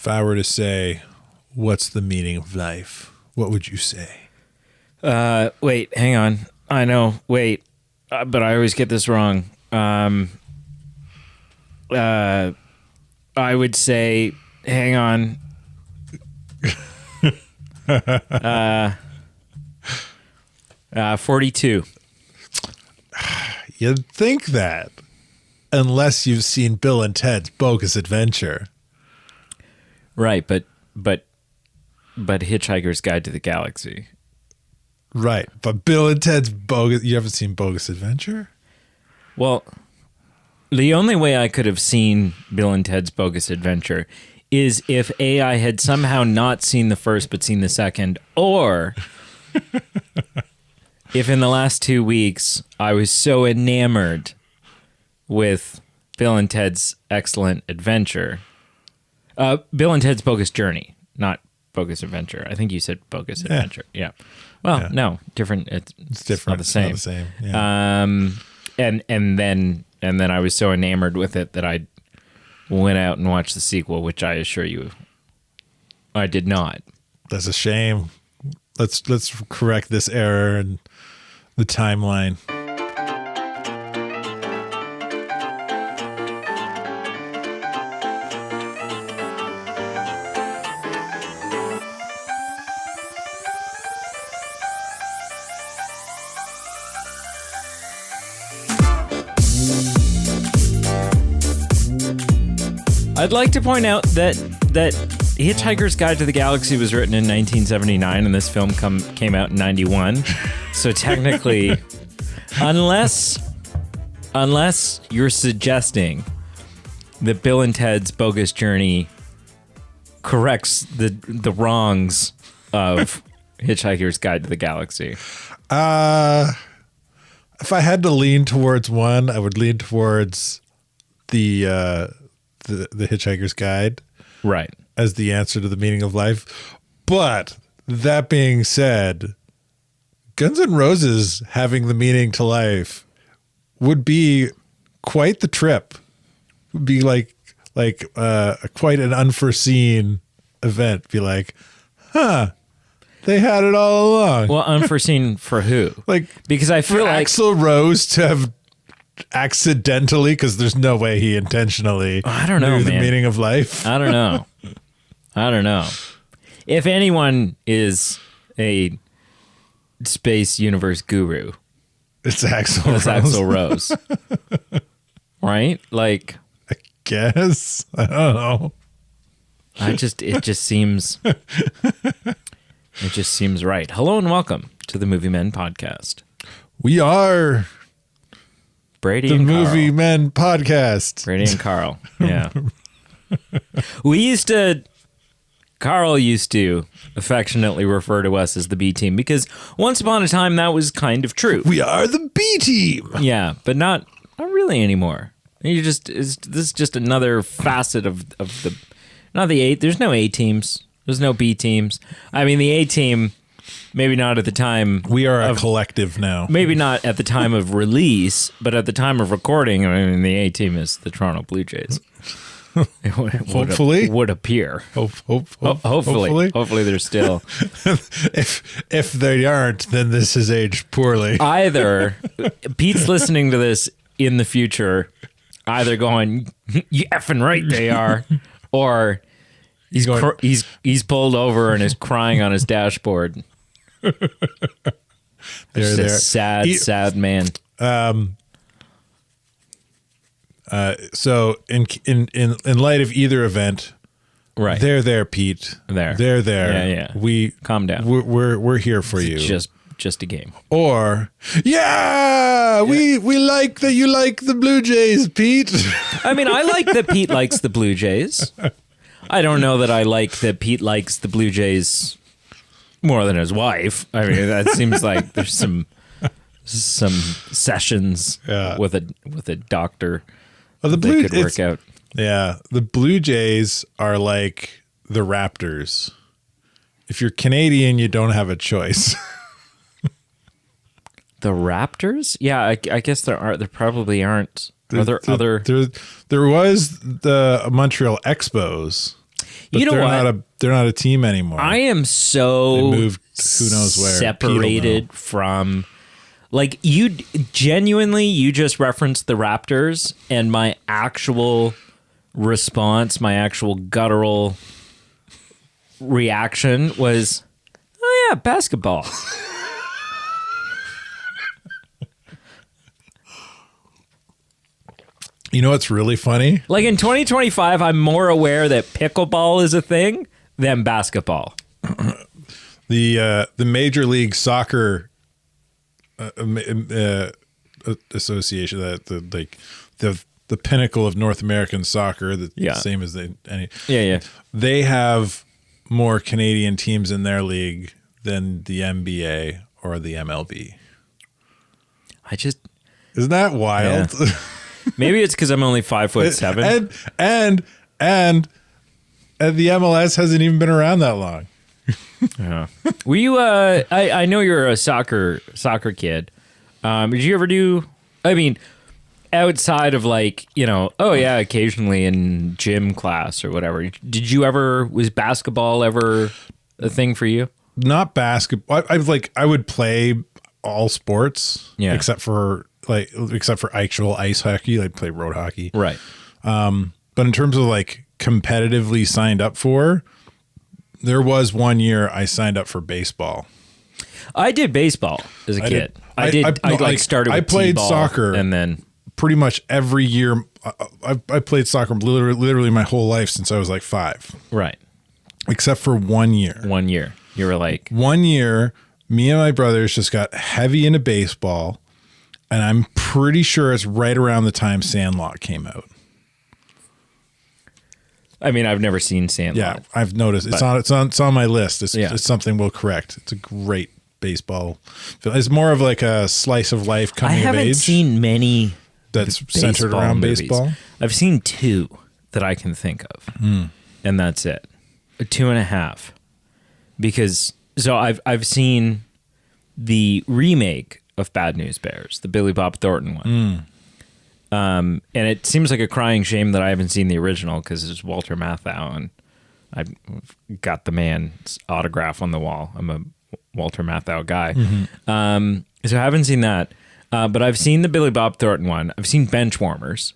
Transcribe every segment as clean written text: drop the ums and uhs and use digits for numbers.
If I were to say, what's the meaning of life? What would you say? Wait, hang on. I know. Wait, but I always get this wrong. I would say, hang on. 42. You'd think that, unless you've seen Bill and Ted's Bogus Adventure. Right, but Hitchhiker's Guide to the Galaxy. Right, but Bill and Ted's Bogus... You haven't seen Bogus Adventure? Well, the only way I could have seen Bill and Ted's Bogus Adventure is if I had somehow not seen the first but seen the second, or if in the last 2 weeks I was so enamored with Bill and Ted's Excellent Adventure. Bill and Ted's Bogus Journey, not Bogus Adventure. I think you said Bogus Adventure. Yeah. Well, no, different. It's different. It's not the same. Yeah. And then I was so enamored with it that I went out and watched the sequel, which I assure you, I did not. That's a shame. Let's correct this error in the timeline. I'd like to point out that Hitchhiker's Guide to the Galaxy was written in 1979, and this film came out in 91. So technically, unless you're suggesting that Bill and Ted's Bogus Journey corrects the wrongs of Hitchhiker's Guide to the Galaxy. If I had to lean towards one, I would lean towards the Hitchhiker's Guide, right, as the answer to the meaning of life. But that being said, Guns N' Roses having the meaning to life would be quite the trip. Would be like quite an unforeseen event. Be like, huh, they had it all along. Well, unforeseen for who? Because I feel like Axl Rose to have accidentally, because there's no way he intentionally knew the meaning of life. I don't know. If anyone is a space universe guru, it's Axl Rose. Right? Like, I guess. I don't know. It just seems right. Hello and welcome to the Movie Men podcast. We are Brady and Carl. The Movie Men podcast. Brady and Carl. Yeah. Carl used to affectionately refer to us as the B team because once upon a time that was kind of true. We are the B team. Yeah, but not really anymore. This is just another facet of the, not the A. There's no A teams. There's no B teams. I mean, the A team, maybe not at the time. We are a collective now. Maybe not at the time of release, but at the time of recording, I mean, the A team is the Toronto Blue Jays. Hopefully. Would appear. Hopefully they're still. If they aren't, then this has aged poorly. Either Pete's listening to this in the future, either going, "You effing right they are," or he's pulled over and is crying on his dashboard. There's a sad man. So in light of either event, right? They're there, Pete. They're there. Yeah. We calm down. We're here for you. Just a game. Or we like that you like the Blue Jays, Pete. I mean, I like that Pete likes the Blue Jays. I don't know that I like that Pete likes the Blue Jays more than his wife. I mean, that seems like there's some sessions with a doctor. Well, they could work out. Yeah, the Blue Jays are like the Raptors. If you're Canadian, you don't have a choice. The Raptors? Yeah, I guess there probably aren't. There was the Montreal Expos. But You know what? They're not a team anymore. I am so They moved who knows where. separated from, like, you genuinely, you just referenced the Raptors, and my actual response, my actual guttural reaction was, oh yeah, basketball. You know what's really funny? Like in 2025, I'm more aware that pickleball is a thing than basketball. The Major League Soccer Association, the pinnacle of North American soccer, the same as they have more Canadian teams in their league than the NBA or the MLB. Isn't that wild? Yeah. Maybe it's because I'm only 5'7", and the MLS hasn't even been around that long. Yeah. Were you? I know you're a soccer kid. Did you ever do? I mean, outside of like, occasionally in gym class or whatever. Did you ever? Was basketball ever a thing for you? Not basketball. I would play all sports, except for actual ice hockey. Like play road hockey, right? But in terms of like competitively signed up for, there was one year I signed up for baseball. I did baseball as a kid. I started with I played T-ball soccer and then pretty much every year. I played soccer literally my whole life since I was like 5. Right. Except for 1 year. 1 year. You were like 1 year, me and my brothers just got heavy into baseball, and I'm pretty sure it's right around the time Sandlot came out. I mean, I've never seen Sandlot. Yeah, I've noticed. It's on my list. It's something we'll correct. It's a great baseball. It's more of like a slice of life coming of age. I haven't seen many that's centered around movies. baseball. I've seen 2 that I can think of, and that's it. 2.5, because I've seen the remake of Bad News Bears, the Billy Bob Thornton one. And it seems like a crying shame that I haven't seen the original because it's Walter Matthau, and I got the man's autograph on the wall. I'm a Walter Matthau guy. So I haven't seen that. But I've seen the Billy Bob Thornton one. I've seen Benchwarmers.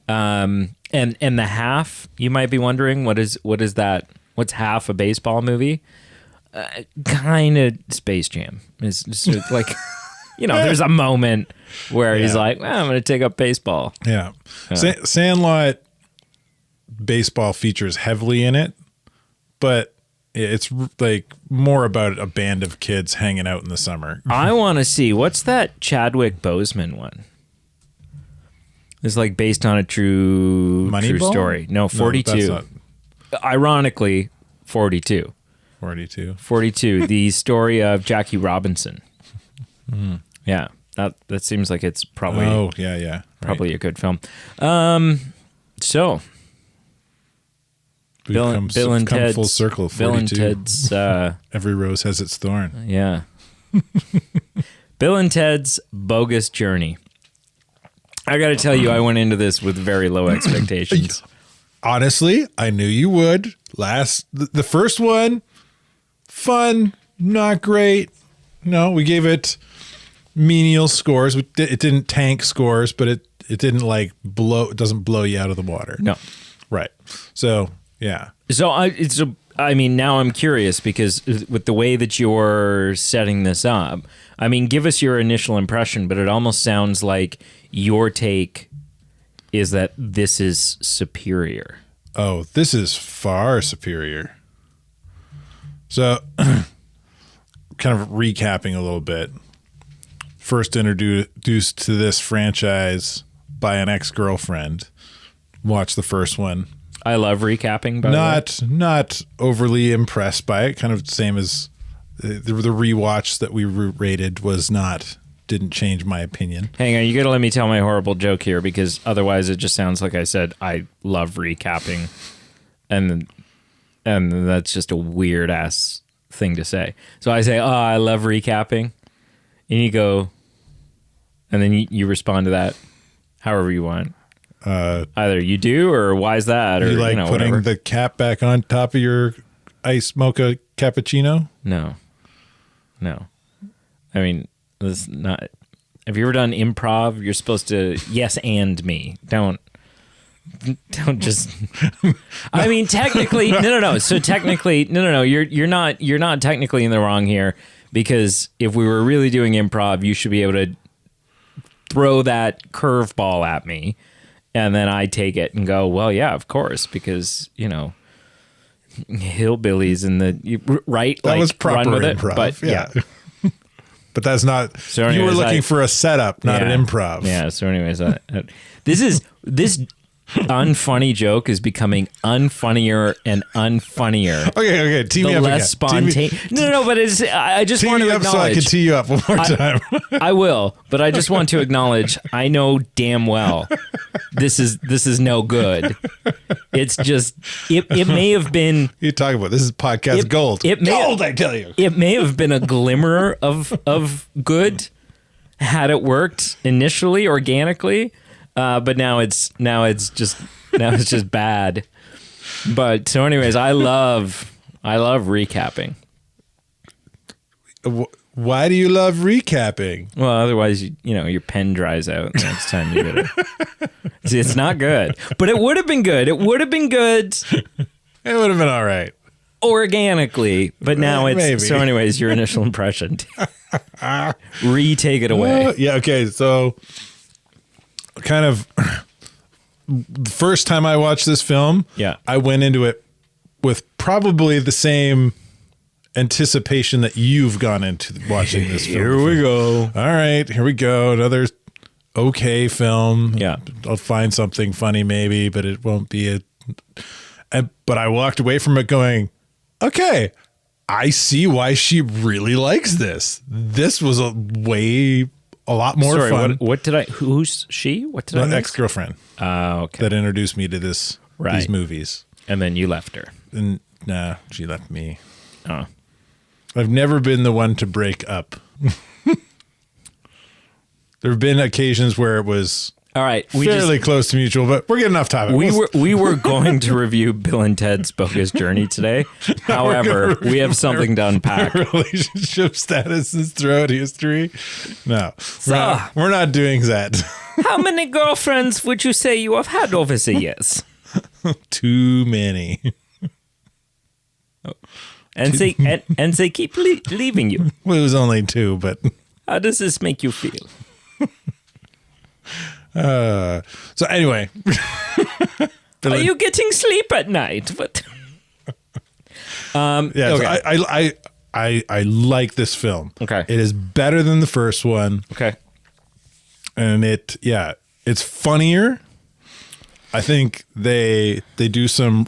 And the half, you might be wondering, what is that? What's half a baseball movie? Kind of Space Jam. It's just like... there's a moment where he's like, well, I'm going to take up baseball. Yeah. Sandlot baseball features heavily in it, but it's like more about a band of kids hanging out in the summer. I want to see, what's that Chadwick Boseman one? It's like based on a true story. No, 42. No, ironically, 42. 42. 42. The story of Jackie Robinson. Yeah, that seems like it's probably probably a good film. So Bill and Ted's full circle. 42. Bill and Ted's every rose has its thorn. Yeah. Bill and Ted's Bogus Journey. I got to tell you, I went into this with very low expectations. Honestly, I knew you would. The first one, fun, not great. No, we gave it menial scores. It didn't tank scores, but it didn't like blow. It doesn't blow you out of the water. No, right. So yeah. So I mean, now I'm curious because with the way that you're setting this up, I mean, give us your initial impression, but it almost sounds like your take is that this is superior. Oh, this is far superior. So, kind of recapping a little bit. First introduced to this franchise by an ex-girlfriend. Watched the first one. I love recapping, by the way. Not overly impressed by it. Kind of the same as the rewatch that we rated didn't change my opinion. Hang on, you got to let me tell my horrible joke here because otherwise it just sounds like I said I love recapping, and that's just a weird ass thing to say. So I say, "Oh, I love recapping," and you go, and then you respond to that however you want. Either you do, or why is that? Or You like putting whatever. the cap back on top of your iced mocha cappuccino? No. I mean, this is not. Have you ever done improv? You're supposed to yes and me. Don't just. I mean, technically, no. So technically, no. You're not technically in the wrong here, because if we were really doing improv, you should be able to throw that curveball at me, and then I take it and go, well, yeah, of course, because hillbillies and right, That like, was proper run with improv. it, but yeah. But that's not. So you were anyways, looking for a setup, not an improv. Yeah. So anyways, this unfunny joke is becoming unfunnier and unfunnier. Okay. Tee me The up less again. spontaneous. No. But I just Tee want me to up so I acknowledge. can tee you up one more time. I will, but I just want to acknowledge. I know damn well this is no good. It's just it may have been. You talking about this is podcast gold. Gold, I tell you. It may have been a glimmer of good had it worked initially organically, but now it's just bad. But so anyways, I love recapping. Why do you love recapping? Well, otherwise your pen dries out next time you get it. See, it's not good, but it would have been good. It would have been good It would have been all right. organically, but now it's Maybe. so. Anyways, your initial impression. Retake it away. Yeah. Okay. So, kind of, the first time I watched this film, Yeah. I went into it with probably the same anticipation that you've gone into watching this film. Here we go. All right, here we go. Another okay film. Yeah. I'll find something funny maybe, but it won't be but I walked away from it going, okay, I see why she really likes this. This was a lot more Sorry, fun. what did I? Who's she? What did I? My miss? ex-girlfriend Okay. that introduced me to these Right. movies. And then you left her. And nah, she left me. Oh. I've never been the one to break up. There have been occasions where it was All right. fairly close to mutual, but we're getting off topic. We were going to review Bill and Ted's Bogus Journey today. However, we have something to unpack. Relationship statuses throughout history. No, So- we're not doing that. How many girlfriends would you say you have had over the years? Too many. And they keep leaving you. Well, it was only two, but How does this make you feel? so anyway. Are you getting sleep at night? What? Yeah, Okay. so I like this film. Okay. It is better than the first one, Okay. and it's funnier. I think they do some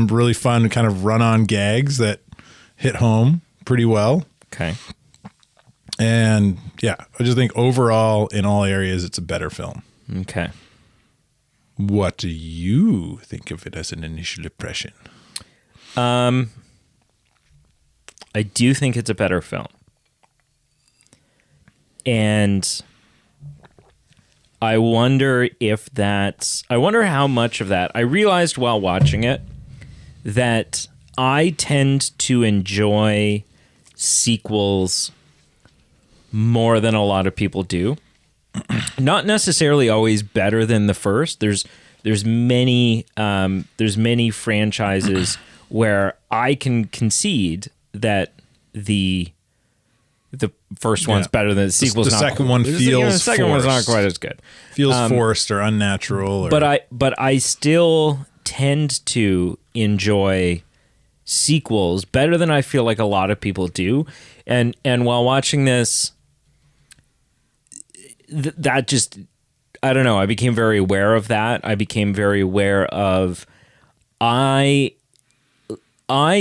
really fun kind of run-on gags that hit home pretty well. Okay. And yeah, I just think overall in all areas it's a better film. Okay. What do you think of it as an initial impression? I do think it's a better film. And I wonder how much of that I realized while watching it that I tend to enjoy sequels more than a lot of people do. Not necessarily always better than the first. There's many franchises where I can concede that the first one's better than the sequel's. The second one feels the second one's not forced. quite as good. Feels forced or unnatural. Or, But I still tend to enjoy sequels better than I feel like a lot of people do. And while watching this, that just, I don't know, I became very aware of that. I became very aware of I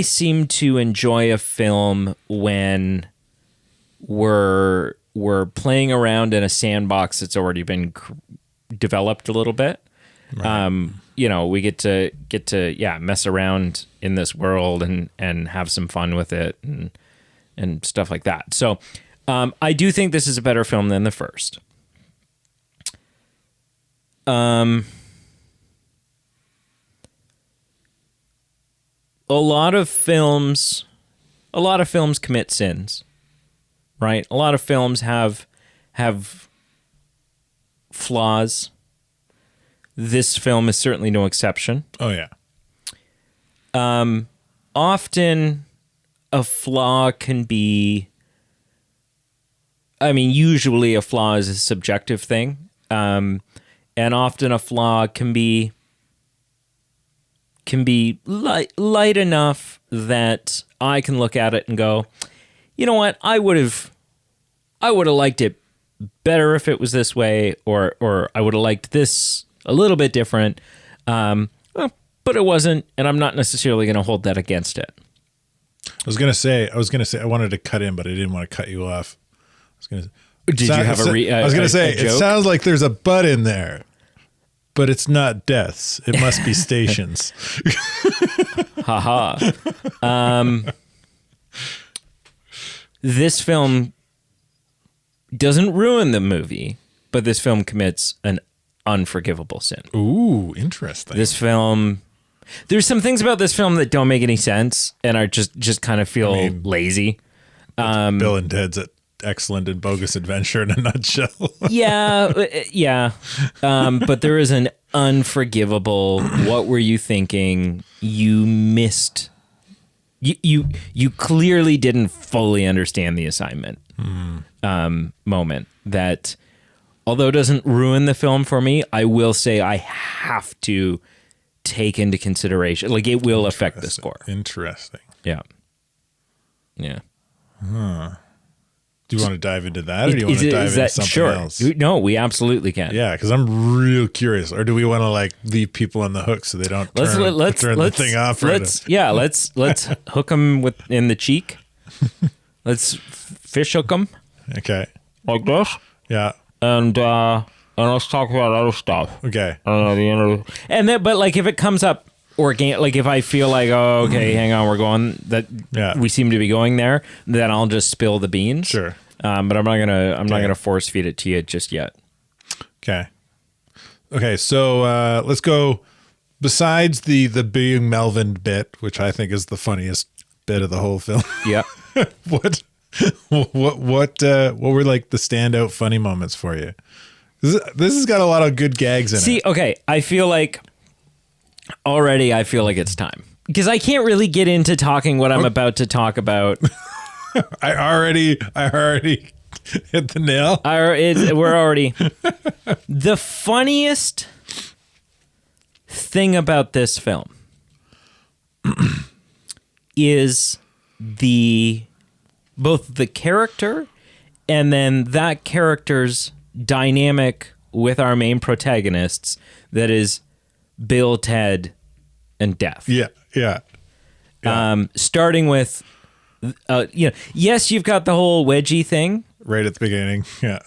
seem to enjoy a film when we're playing around in a sandbox that's already been developed a little bit. Right. We get to mess around in this world and have some fun with it and stuff like that. So I do think this is a better film than the first. a lot of films commit sins, right? A lot of films have flaws. This film is certainly no exception. Oh yeah. Often a flaw can be, usually a flaw is a subjective thing. And often a flaw can be light enough that I can look at it and go, you know what, I would have liked it better if it was this way, or I would have liked this a little bit different. But it wasn't, and I'm not necessarily going to hold that against it. I was gonna say I wanted to cut in, but I didn't want to cut you off. Did you have I was gonna say it sounds like there's a but in there, but it's not deaths. It must be stations. Haha. This film doesn't ruin the movie, but this film commits an unforgivable sin. Ooh, interesting. This film, there's some things about this film that don't make any sense and are just kind of feel lazy. Bill and Ted's excellent and bogus adventure in a nutshell. Yeah. But there is an unforgivable, what were you thinking? You missed. You clearly didn't fully understand the assignment moment that, although it doesn't ruin the film for me, I will say I have to take into consideration, like it will affect the score. Interesting. Yeah. Do you want to dive into that, or do you want to dive into something else? No, we absolutely can. Yeah, because I'm real curious. Or do we want to like leave people on the hook so they don't turn the thing off? Let's hook them in the cheek. Let's fish hook them. Okay. Like this. Yeah. And let's talk about other stuff. Okay. And then, but like if it comes up like if I feel like, oh, okay, hang on, we're going that. We seem to be going there. Then I'll just spill the beans. Sure. But I'm not gonna force feed it to you just yet. Okay. So let's go. Besides the being Melvin bit, which I think is the funniest bit of the whole film. Yeah. What were like the standout funny moments for you? This has got a lot of good gags in it. See, okay, I feel like it's time because I can't really get into talking what I'm about to talk about. I already hit the nail. We're already. The funniest thing about this film is both the character and then that character's dynamic with our main protagonists, that is Bill, Ted, and Death. Yeah. Starting with, yes, you've got the whole wedgie thing right at the beginning. Yeah.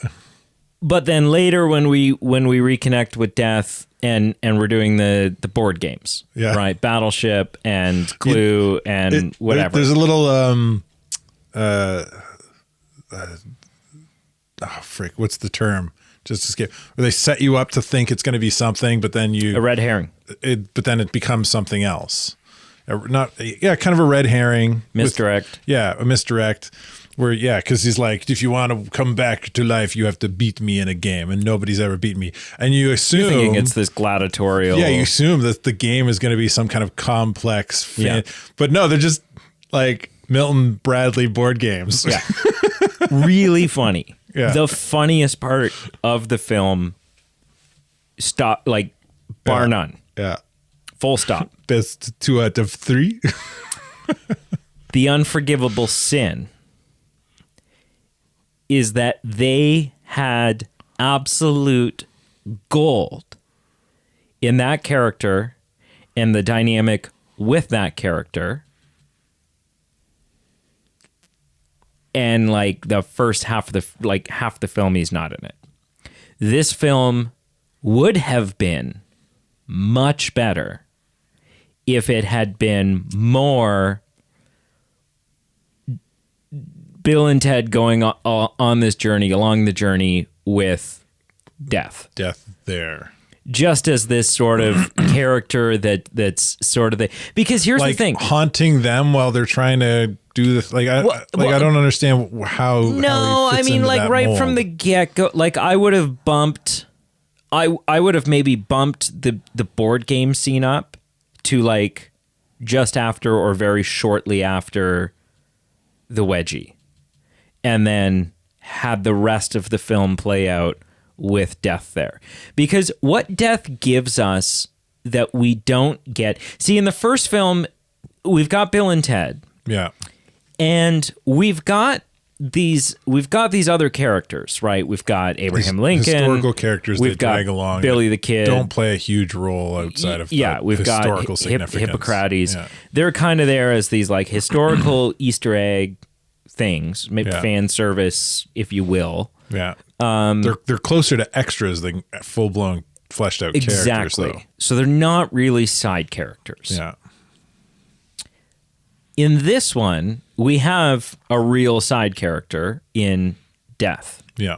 But then later when we reconnect with Death and we're doing the board games, right? Battleship and Clue and whatever. There's a little what's the term? Just escape. Where they set you up to think it's going to be something, but then a red herring. But then it becomes something else. Kind of a red herring. Misdirect. A misdirect. Where because he's like, if you want to come back to life, you have to beat me in a game, and nobody's ever beaten me. And you assume you're thinking it's this gladiatorial. Yeah, you assume that the game is going to be some kind of complex. But no, they're just like Milton Bradley board games. Yeah, really funny. Yeah. The funniest part of the film, bar none. Yeah. Full stop. Best 2 out of 3. The unforgivable sin is that they had absolute gold in that character and the dynamic with that character. And like the first half of the film, he's not in it. This film would have been much better if it had been more Bill and Ted going on this journey, along the journey with Death. Death there. just as this sort of character that's sort of because here's like the thing, haunting them while they're trying to do this. Like I don't understand how. No, how he fits I mean, into like that right mold. from the get-go, like I would have bumped, I would have maybe bumped the board game scene up to like just after or very shortly after the wedgie, and then had the rest of the film play out with death there. Because what death gives us that we don't get, see, in the first film, we've got Bill and Ted. Yeah. And we've got these other characters, right? We've got Abraham Lincoln, historical characters we've that got drag along, Billy the Kid, don't play a huge role outside of we've historical got significance. Hippocrates. Yeah. They're kind of there as these like historical Easter egg things, maybe fan service, if you will. Yeah. They're closer to extras than full blown fleshed out characters. Exactly. So they're not really side characters. Yeah. In this one, we have a real side character in Death. Yeah.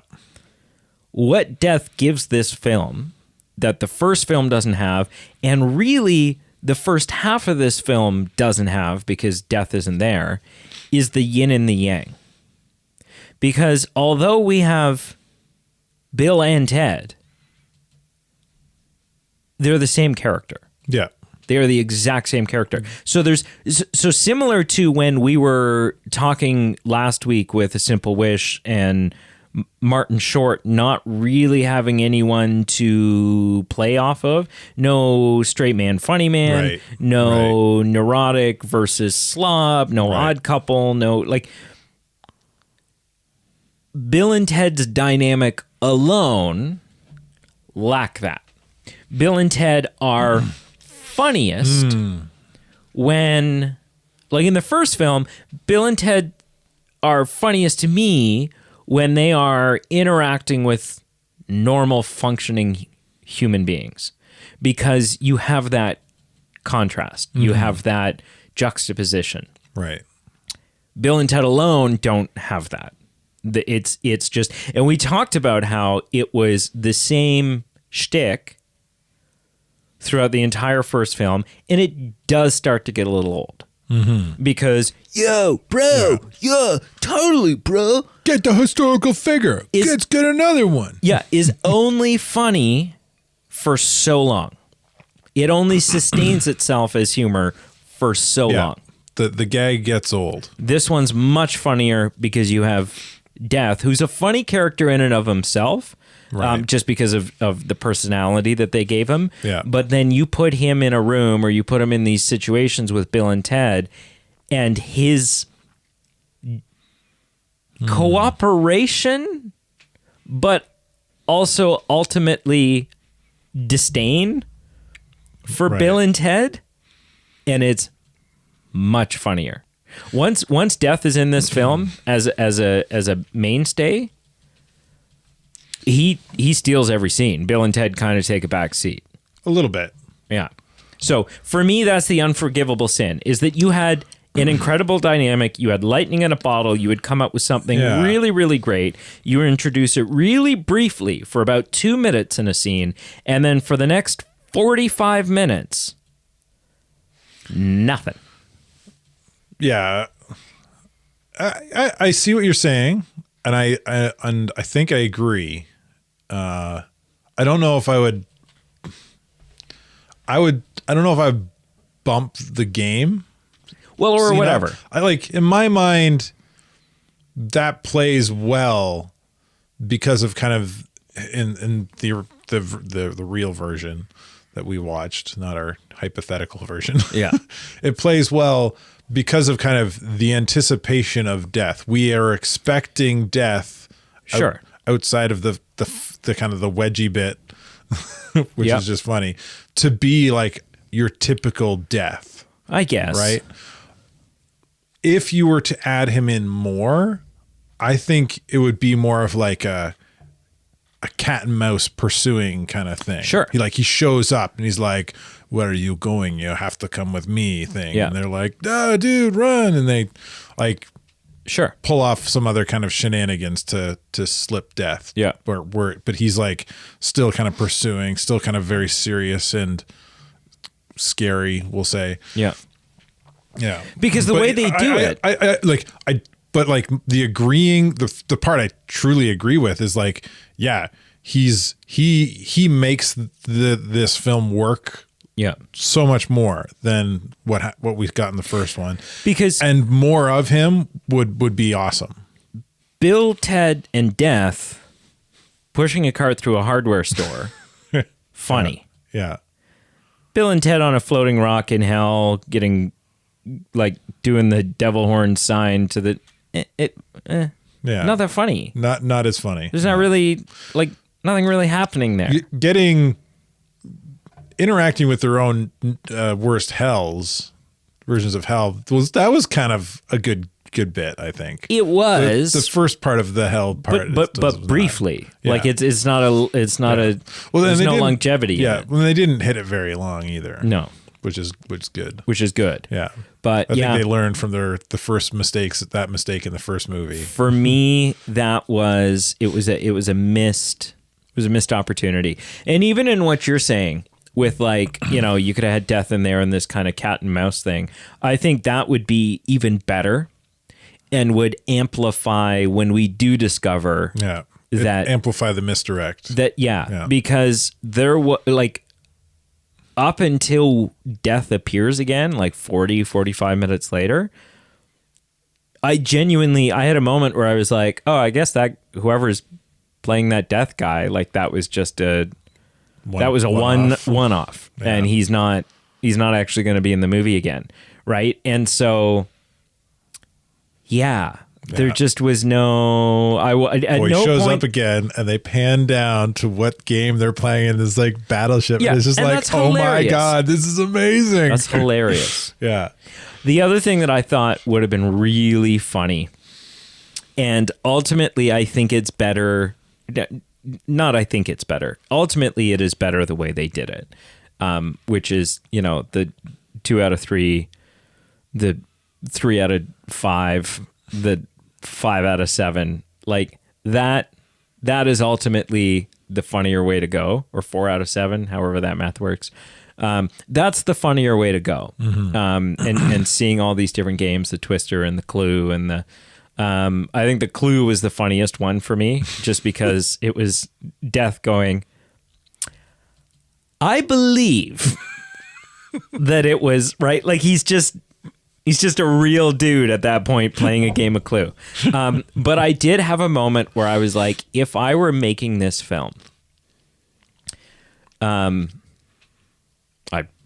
What Death gives this film that the first film doesn't have, and really the first half of this film doesn't have because Death isn't there, is the yin and the yang. Because although we have Bill and Ted, they're the same character. Yeah. They are the exact same character. So so similar to when we were talking last week with A Simple Wish and Martin Short not really having anyone to play off of. No straight man, funny man. Right. No neurotic versus slob. No odd couple. No, like, Bill and Ted's dynamic alone lack that. Bill and Ted are funniest when, like in the first film, Bill and Ted are funniest to me when they are interacting with normal functioning human beings, because you have that contrast, you have that juxtaposition. Right. Bill and Ted alone don't have that. It's just, and we talked about how it was the same shtick throughout the entire first film, and it does start to get a little old. Because, yo, bro, yeah, totally, bro. Get the historical figure. Let's get another one. Yeah, is only funny for so long. It only sustains itself as humor for so long. The gag gets old. This one's much funnier because you have Death, who's a funny character in and of himself, just because of the personality that they gave him. Yeah. But then you put him in a room, or you put him in these situations with Bill and Ted, and his cooperation, but also ultimately disdain for Bill and Ted, and it's much funnier. Once Death is in this film as a mainstay, he steals every scene. Bill and Ted kind of take a back seat. A little bit. Yeah. So for me, that's the unforgivable sin, is that you had an incredible dynamic. You had lightning in a bottle. You would come up with something really, really great. You would introduce it really briefly for about 2 minutes in a scene. And then for the next 45 minutes, nothing. Yeah. I see what you're saying. And I think I agree. I don't know if I don't know if I bump the game. Well, or whatever. I like, in my mind, that plays well because of kind of in the real version that we watched, not our hypothetical version. Yeah. It plays well because of kind of the anticipation of death. We are expecting death. Sure. Outside of the kind of the wedgie bit, which is just funny, to be like your typical death. I guess. Right? If you were to add him in more, I think it would be more of like a cat and mouse pursuing kind of thing. Sure. He shows up and he's like, "Where are you going? You have to come with me," thing. Yeah. And they're like, "Oh, dude, run." And they like, Sure. pull off some other kind of shenanigans to slip death. Yeah. But he's like still kind of pursuing, still kind of very serious and scary, we'll say. Yeah. Yeah. Because the way they do it. But like the agreeing, the part I truly agree with is like, yeah, he makes this film work Yeah. so much more than what we've got in the first one. And more of him would be awesome. Bill, Ted, and Death pushing a cart through a hardware store. Funny. Yeah. Bill and Ted on a floating rock in hell, getting like doing the devil horn sign to the Yeah. not that funny. Not as funny. There's not really like nothing really happening there. Interacting with their own worst versions of hell was kind of a good bit, I think. It was the first part of the hell part, but briefly. Yeah. Like it's not a well. There's no longevity. Yeah, in it. well, they didn't hit it very long either. No, which is good. Which is good. Yeah, but I think they learned from the first mistakes, that mistake in the first movie. For me, it was a missed opportunity, and even in what you're saying. With like, you could have had Death in there and this kind of cat and mouse thing. I think that would be even better and would amplify when we do discover that amplify the misdirect. Because there was like up until Death appears again, like 45 minutes later, I had a moment where I was like, oh, I guess that whoever's playing that Death guy, like that was just a one-off, yeah. And he's not actually going to be in the movie again, right? And so, there just was no. He shows up again, and they pan down to what game they're playing in this like battleship. Yeah, and it's just like, oh my god, this is amazing. That's hilarious. Yeah. The other thing that I thought would have been really funny, and ultimately, I think it's better. Ultimately, it is better the way they did it, which is, the 2 out of 3, the 3 out of 5, the 5 out of 7. Like that is ultimately the funnier way to go, or 4 out of 7, however that math works. That's the funnier way to go. Mm-hmm. And seeing all these different games, the Twister and the Clue and the. I think the Clue was the funniest one for me, just because it was Death going, I believe that it was right. Like he's just a real dude at that point playing a game of Clue. But I did have a moment where I was like, if I were making this film, I'd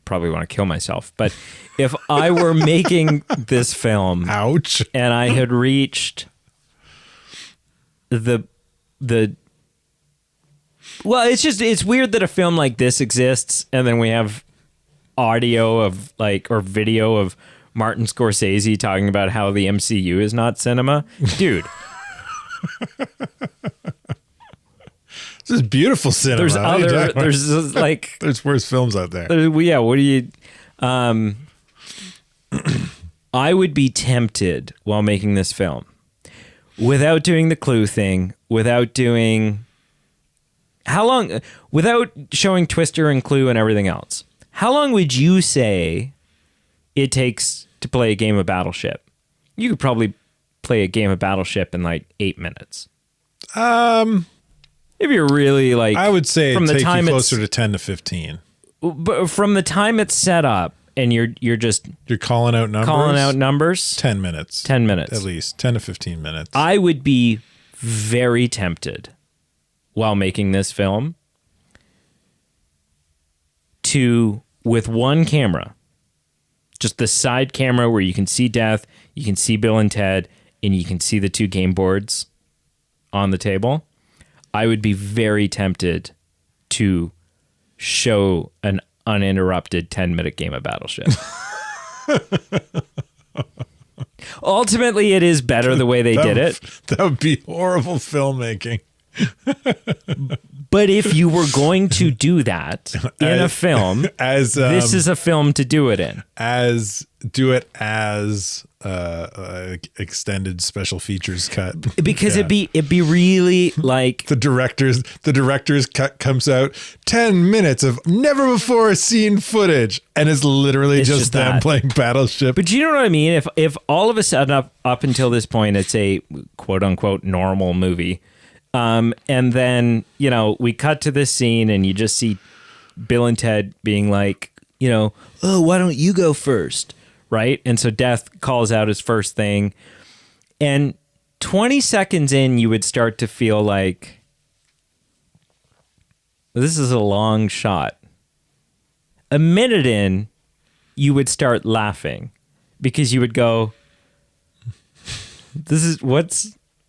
probably want to kill myself, but if I were making this film, ouch, and I had reached the well, it's weird that a film like this exists, and then we have audio of or video of Martin Scorsese talking about how the MCU is not cinema, dude. This is beautiful cinema. There's worse films out there. Yeah, what do you? I would be tempted while making this film, without doing the Clue thing, without showing Twister and Clue and everything else. How long would you say it takes to play a game of Battleship? You could probably play a game of Battleship in like 8 minutes. If you're really like, I would say it'd take you closer to 10 to 15. But from the time it's set up and you're calling out numbers. 10 minutes. 10 minutes. At least 10 to 15 minutes. I would be very tempted while making this film to, with one camera, just the side camera where you can see Death, you can see Bill and Ted, and you can see the 2 game boards on the table. I would be very tempted to show an uninterrupted 10-minute game of Battleship. Ultimately, it is better the way they did it. That would be horrible filmmaking. But But if you were going to do that in a film, this is a film to do it in. As extended special features cut, because it'd be really like the director's cut comes out 10 minutes of never before seen footage, and it's literally just them playing Battleship. But you know what I mean? If all of a sudden up until this point it's a quote unquote normal movie, and then we cut to this scene and you just see Bill and Ted being like, oh, why don't you go first? Right? And so Death calls out his first thing. And 20 seconds in, you would start to feel like, this is a long shot. A minute in, you would start laughing because you would go,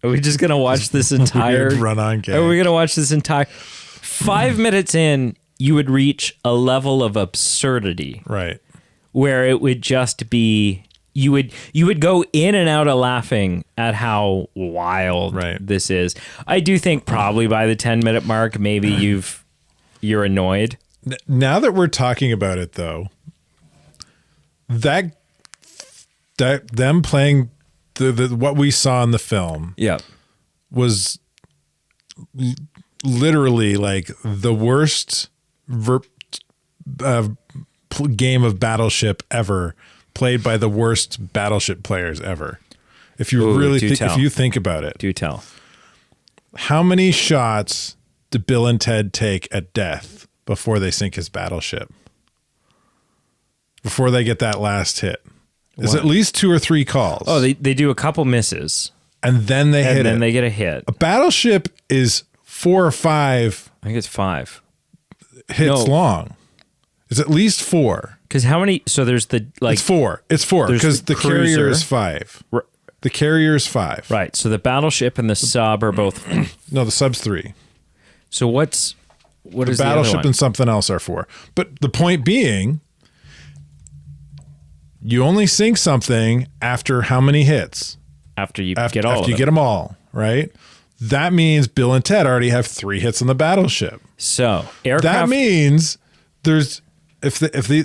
are we just going to watch this entire run-on gag? Are we going to watch this entire 5 minutes in, you would reach a level of absurdity. Right. Where it would just be, you would go in and out of laughing at how wild this is. I do think probably by the 10-minute mark, maybe you're annoyed. Now that we're talking about it, though, that them playing the what we saw in the film, was literally like the worst game of Battleship ever, played by the worst Battleship players ever. If you if you think about it, do tell. How many shots do Bill and Ted take at Death before they sink his battleship? Before they get that last hit, is at least 2 or 3 calls. Oh, they do a couple misses, and then they hit it. And then they get a hit. A battleship is 4 or 5. I think it's 5 hits long. It's at least 4. Because how many? So there's the It's 4. It's 4 because the carrier is 5. The carrier is 5. Right. So the battleship and the sub are both. No, the sub's 3. So what is the battleship and something else are 4? But the point being, you only sink something after how many hits? After you get all of them. You get them all, right? That means Bill and Ted already have 3 hits on the battleship. So aircraft. That means there's they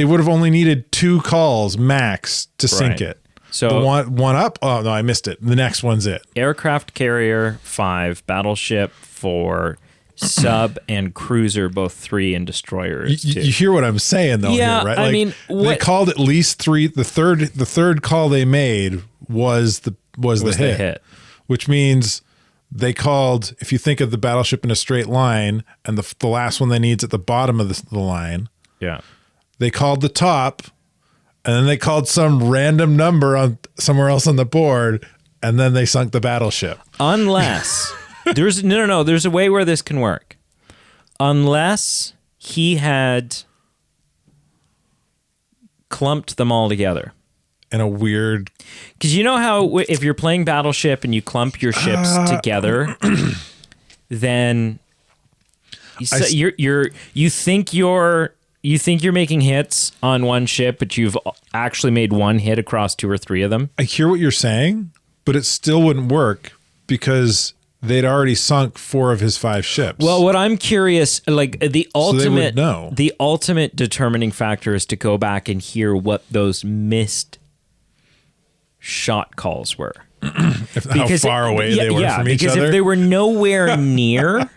would have only needed 2 calls max to sink it. So the one up. Oh no, I missed it. The next one's it. Aircraft carrier 5, battleship 4, sub and cruiser both 3, and destroyer is 2. You hear what I'm saying though? Yeah, here, right? I mean, they called at least 3. The third call they made was the hit, which means they called. If you think of the battleship in a straight line, and the last one they need's at the bottom of the line. Yeah. They called the top, and then they called some random number on somewhere else on the board, and then they sunk the battleship. Unless there's no, there's a way where this can work. Unless he had clumped them all together. In a weird, because you know how if you're playing Battleship and you clump your ships together, then you think you're making hits on one ship, but you've actually made one hit across 2 or 3 of them. I hear what you're saying, but it still wouldn't work because they'd already sunk 4 of his 5 ships. Well, what I'm curious, like the ultimate determining factor is to go back and hear what those missed shot calls were. How far away they were from each other. Because if they were nowhere near,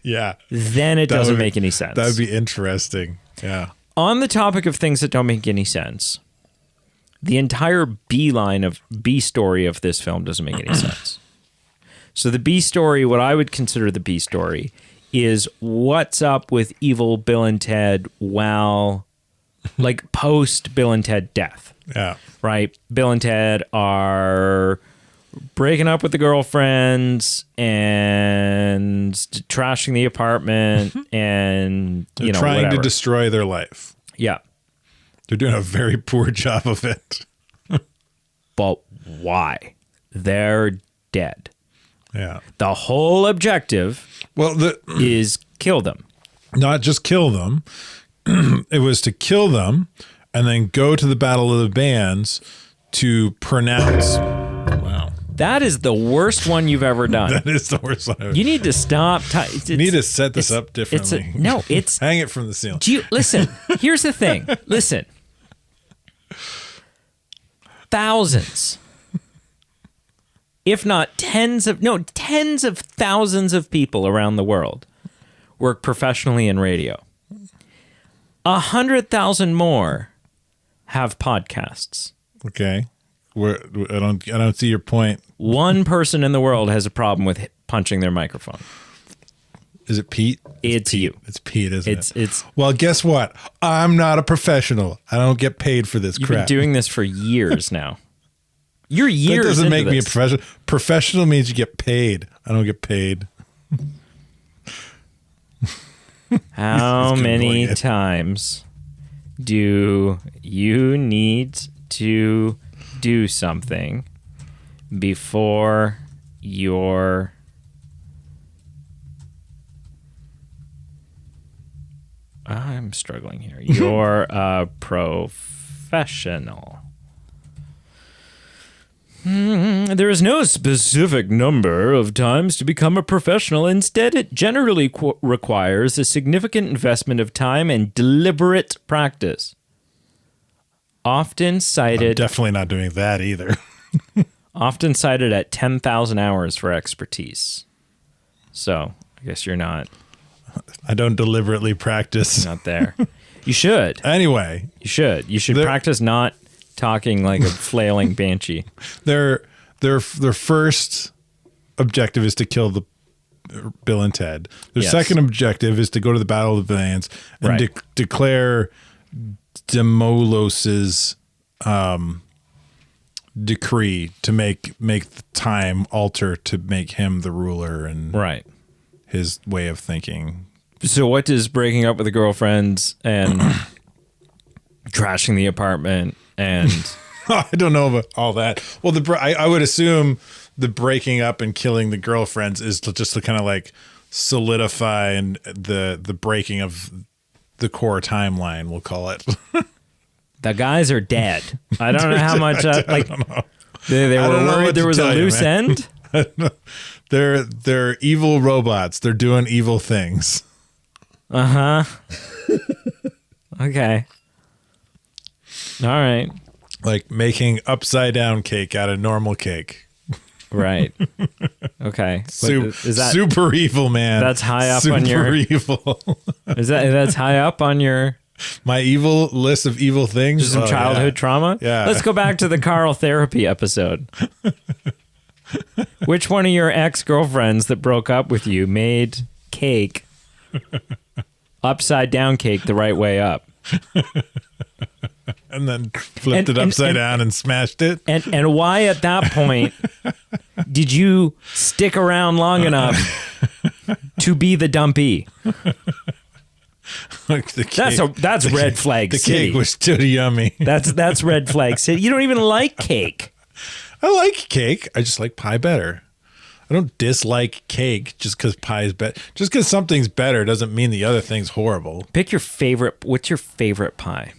then it doesn't make any sense. That would be interesting. Yeah. On the topic of things that don't make any sense, the entire B story of this film doesn't make any sense. So the B story, what I would consider the B story, is what's up with evil Bill and Ted while, like, post Bill and Ted death. Yeah. Right? Bill and Ted are breaking up with the girlfriends and trashing the apartment and, They're trying whatever. to destroy their life. Yeah. They're doing a very poor job of it. But why? They're dead. Yeah. The whole objective is kill them. Not just kill them. It was to kill them and then go to the Battle of the Bands to pronounce. Wow. That is the worst one you've ever done. That is the worst one. You need to stop. You need to set this up differently. It's hang it from the ceiling. Listen, here's the thing. Listen. Thousands, if not tens of thousands of people around the world work professionally in radio. 100,000 more have podcasts. Okay. I don't see your point. One person in the world has a problem with punching their microphone. Is it Pete? It's Pete. you. It's Pete, isn't it? It's. Well, guess what? I'm not a professional. I don't get paid for this You've crap. been doing this for years now. You're years. That doesn't into make me a this. professional. Professional means you get paid. I don't get paid. How many times do you need to do something before you're I'm struggling here. You're a professional. There is no specific number of times to become a professional. Instead, it generally requires a significant investment of time and deliberate practice. Often cited... I'm definitely not doing that either. often cited at 10,000 hours for expertise. So, I guess you're not... I don't deliberately practice. Not there. You should. Anyway. You should. You should practice not talking like a flailing banshee. Their first objective is to kill the Bill and Ted. Their second objective is to go to the Battle of the Bands and declare Demolos's decree to make the time alter to make him the ruler and his way of thinking. So what does breaking up with the girlfriends and trashing the apartment and I don't know about all that. Well, I would assume the breaking up and killing the girlfriends is just to kind of like solidify and the breaking of the core timeline, we'll call it. The guys are dead. I don't know how much like they were worried there was a loose end. They're evil robots. They're doing evil things. Uh-huh. Okay. All right. Like making upside down cake out of normal cake. Right. Okay. Is that super evil, man? That's high up super on your evil. That's high up on your my evil list of evil things. Just some childhood trauma. Yeah. Let's go back to the Carl therapy episode. Which one of your ex-girlfriends that broke up with you made cake, upside down cake, the right way up? And then flipped it upside down and smashed it. And why at that point did you stick around long enough to be the dumpy? That's red flag the city. The cake was too yummy. That's red flag city. You don't even like cake. I like cake. I just like pie better. I don't dislike cake just because pie is better. Just because something's better doesn't mean the other thing's horrible. Pick your favorite. What's your favorite pie?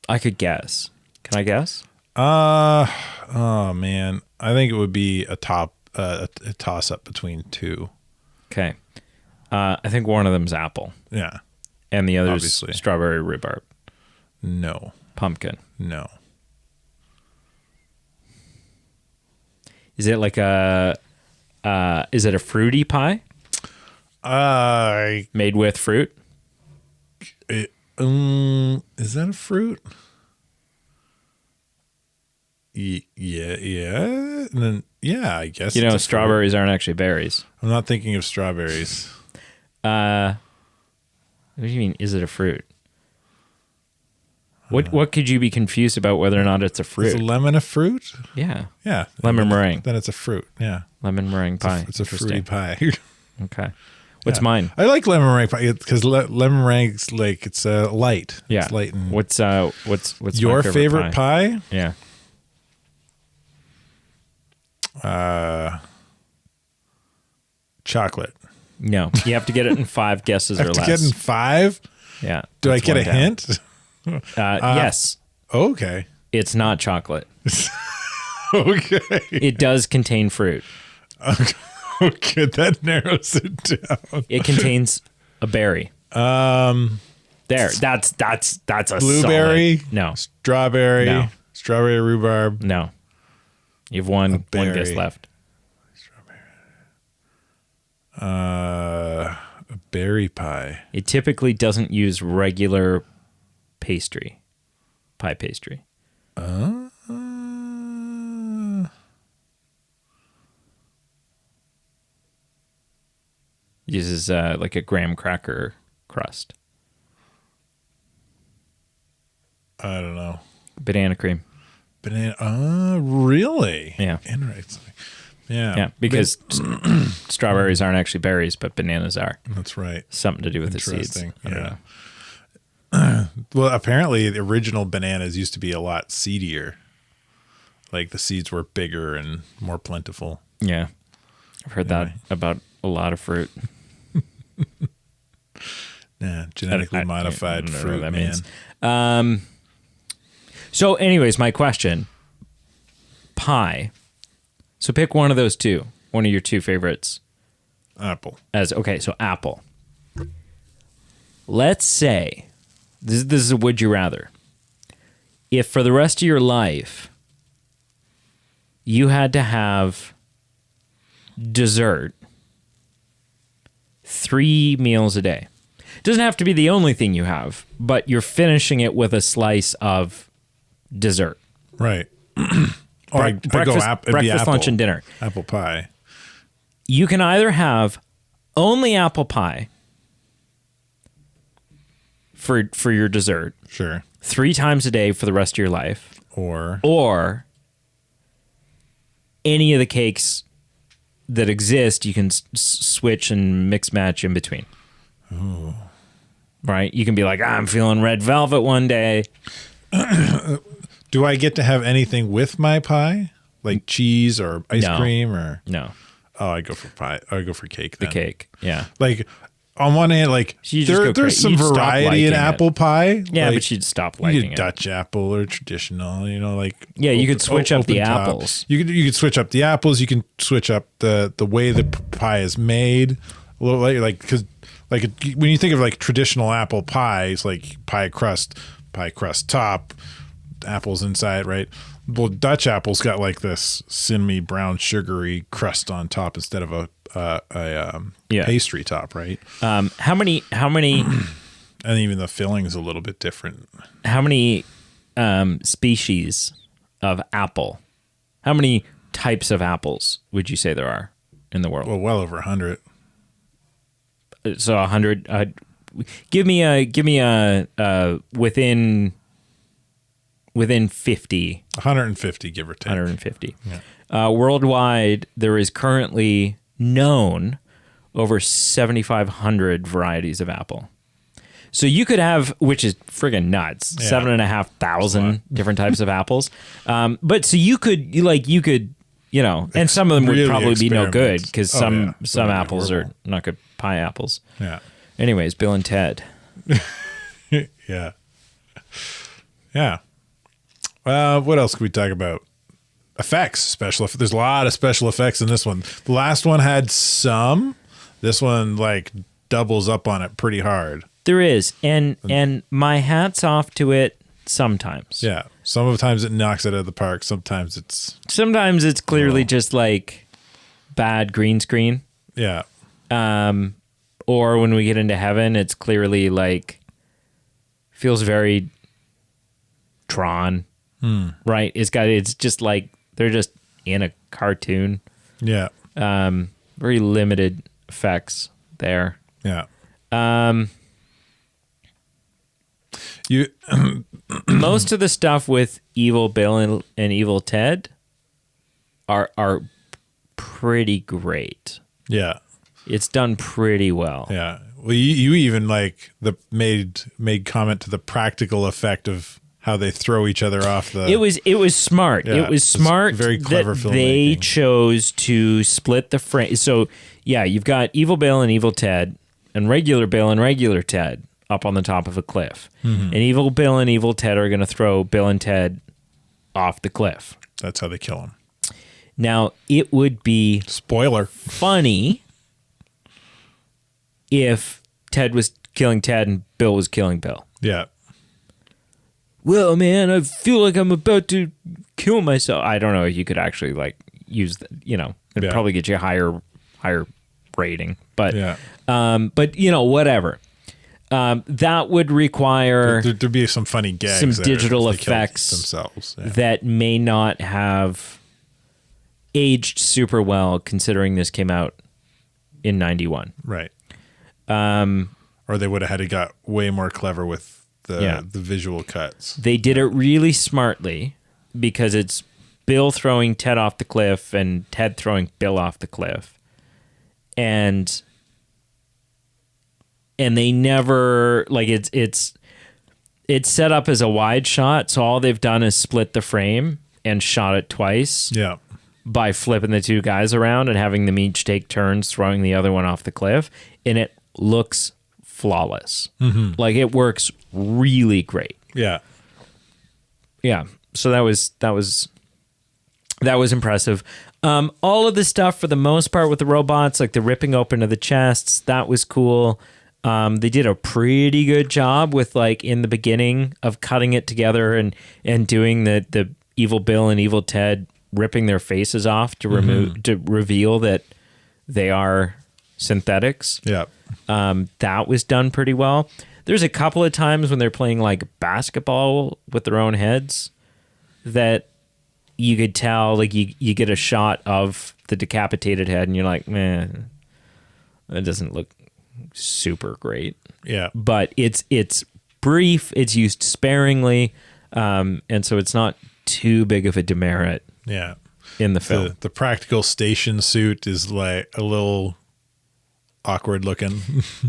I could guess. Can I guess? Oh man, I think it would be a toss up between two. Okay, I think one of them's apple. Yeah, and the other's strawberry rhubarb. No, pumpkin. No. Is it like is it a fruity pie? Made with fruit? Is that a fruit? Yeah. And then, yeah, I guess. You know, strawberries aren't actually berries. I'm not thinking of strawberries. What do you mean, is it a fruit? What could you be confused about whether or not it's a fruit? Is a lemon a fruit? Yeah. Yeah. Lemon meringue. Then it's a fruit. Yeah. Lemon meringue pie. It's a fruity pie. Okay. What's mine? I like lemon meringue pie because lemon meringue's like it's light. Yeah. It's light. And what's your my favorite pie? Yeah. Chocolate. No, you have to get it in 5 guesses or less. To get in 5? Yeah. Do I get a hint? Yes. Okay. It's not chocolate. Okay. It does contain fruit. Okay, that narrows it down. It contains a berry. There. That's a Blueberry? solid. No. Strawberry? No. Strawberry rhubarb? No. You have one guess left. A berry pie. It typically doesn't use regular pie pastry. Uses like a graham cracker crust. I don't know. Banana cream. Banana. Really? Yeah. Interesting. Yeah. Yeah, because strawberries aren't actually berries, but bananas are. That's right. Something to do with the seeds. Interesting. I don't Yeah. know. Well, apparently the original bananas used to be a lot seedier. Like the seeds were bigger and more plentiful. Yeah. I've heard that about a lot of fruit. Yeah, genetically modified I don't know fruit, what that man. means. So anyways, my question. Pie. So pick one of those two. One of your two favorites. Apple. So apple. Let's say this is a would you rather. If for the rest of your life you had to have dessert 3 meals a day. It doesn't have to be the only thing you have, but you're finishing it with a slice of dessert. Right. Or I'd go Breakfast, it'd be apple. lunch, and dinner. Apple pie. You can either have only apple pie for your dessert Sure. 3 times a day for the rest of your life, Or any of the cakes that exist you can switch and mix match in between. Ooh. Right? You can be like, I'm feeling red velvet one day. Do I get to have anything with my pie? Like cheese or ice cream or No. Oh, I go for pie. I go for cake then. The cake. Yeah. Like on one hand, like So you just go there's some you'd stop variety in liking it. apple pie. Yeah, like, but you'd stop you liking get it. Dutch apple or traditional, like Yeah, you could switch up the open top. apples. You could switch up the apples. You can switch up the way the pie is made. A little because when you think of like traditional apple pies, like pie crust top, apples inside, right? Well, Dutch apples got like this cinnamony brown sugary crust on top instead of a pastry top, right? How many And even the filling's a little bit different. how many species of apple? How many types of apples would you say there are in the world? Well over 100. So 100. Give me a within 50. 150, give or take. 150. Yeah. Worldwide, there is currently known over 7,500 varieties of apple. So you could have, which is friggin' nuts, Yeah. 7,500 different types of apples. But so you could, and some of them would Really probably be no good experiments. because Oh, some yeah. apples are Horrible. not good pie apples. Yeah. Anyways, Bill and Ted. Yeah. Yeah. What else could we talk about? Effects, there's a lot of special effects in this one. The last one had some. This one like doubles up on it pretty hard. There is, and my hat's off to it sometimes. Yeah. Sometimes it knocks it out of the park. Sometimes it's clearly just like bad green screen. yeah. Or when we get into heaven, it's clearly like feels very Tron. Right? It's just like they're just in a cartoon. Yeah. Very limited effects there. Yeah. Most of the stuff with Evil Bill and Evil Ted are pretty great. Yeah. It's done pretty well. Yeah. Well, you even like made comment to the practical effect of how they throw each other off the. It was smart. Yeah, it was it's smart. very clever that they filmmaking. chose to split the frame. So yeah, you've got Evil Bill and Evil Ted, and regular Bill and regular Ted up on the top of a cliff. Mm-hmm. And Evil Bill and Evil Ted are going to throw Bill and Ted off the cliff. That's how they kill him. Now, it would be Spoiler. funny if Ted was killing Ted and Bill was killing Bill. Yeah. Well, man, I feel like I'm about to kill myself. I don't know if you could actually like use the, it'd probably get you a higher rating, but whatever. That would require there'd be some funny gags, some digital effects themselves that may not have aged super well, considering this came out in 91. Right. Or they would have had to got way more clever with the visual cuts. They did it really smartly because it's Bill throwing Ted off the cliff and Ted throwing Bill off the cliff. And they never, like, it's set up as a wide shot, so all they've done is split the frame and shot it twice. Yeah. By flipping the two guys around and having them each take turns throwing the other one off the cliff, and it looks flawless. Mm-hmm. Like, it works really great. Yeah. Yeah. So that was impressive. All of the stuff for the most part with the robots, like the ripping open of the chests, that was cool. They did a pretty good job with, like, in the beginning of cutting it together and doing the evil Bill and evil Ted ripping their faces off to reveal that they are synthetics. Yeah. That was done pretty well. There's a couple of times when they're playing like basketball with their own heads that you could tell, like, you get a shot of the decapitated head and you're like, man, that doesn't look super great. Yeah. But it's brief, it's used sparingly, and so it's not too big of a demerit. Yeah. In the film. The practical station suit is like a little awkward looking.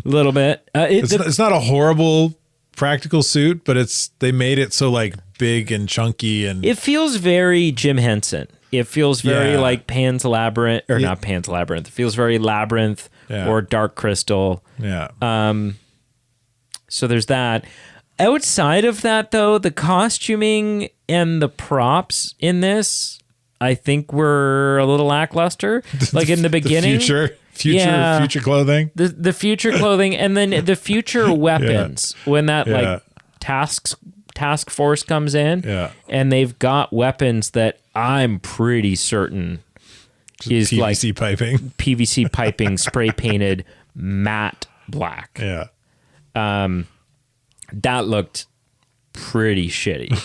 A little bit. It's not a horrible practical suit, but they made it so, like, big and chunky, and it feels very Jim Henson. It feels very like Pan's Labyrinth, or not Pan's Labyrinth. It feels very Labyrinth or Dark Crystal. Yeah. So there's that. Outside of that, though, the costuming and the props in this, I think, were a little lackluster. Like in the beginning, future clothing, the future clothing, and then the future weapons when that like task force comes in, and they've got weapons that I'm pretty certain is PVC like piping, PVC piping, spray painted matte black. Yeah. That looked pretty shitty.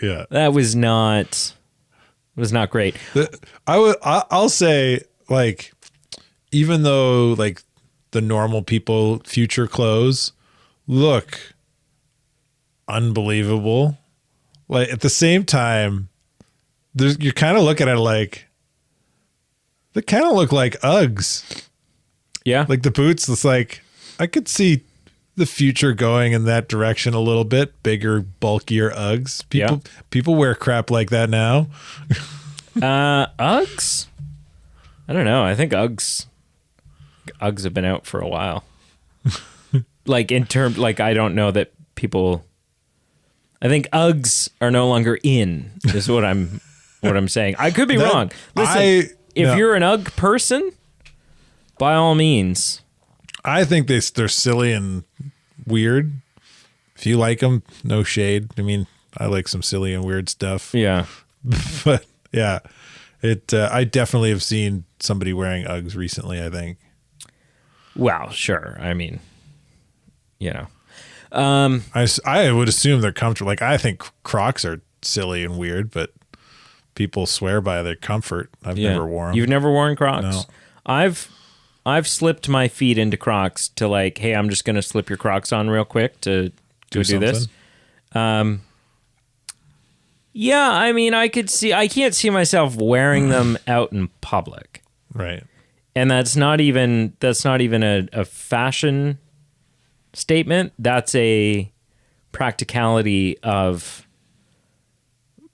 Yeah. That was not great. I'll say, like, even though, like, the normal people future clothes look unbelievable, like, at the same time, you're kind of looking at it like they kind of look like Uggs. Yeah. Like the boots, it's like I could see the future going in that direction a little bit. Bigger, bulkier Uggs. People wear crap like that now. Uggs? I don't know. I think Uggs have been out for a while. Like, in terms, like, I don't know that people. I think Uggs are no longer in. Is what I'm saying. I could be wrong. Listen, if you're an Ugg person, by all means. I think they're silly and weird. If you like them, no shade. I mean, I like some silly and weird stuff. Yeah. But yeah, I definitely have seen somebody wearing Uggs recently, I think. Well, sure. I mean, you know. I would assume they're comfortable. Like, I think Crocs are silly and weird, but people swear by their comfort. I've never worn them. You've never worn Crocs? No. I've slipped my feet into Crocs to, like, hey, I'm just going to slip your Crocs on real quick to do this. Yeah, I mean, I can't see myself wearing them out in public. Right. And that's not even a fashion statement. That's a practicality of,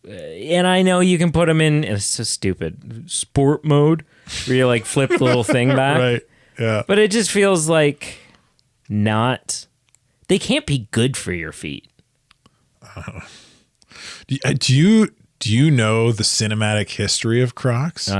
and I know you can put them in, it's so stupid, sport mode, where you, like, flip the little thing back. Right. Yeah. But it just feels like they can't be good for your feet. Do Do you know the cinematic history of Crocs?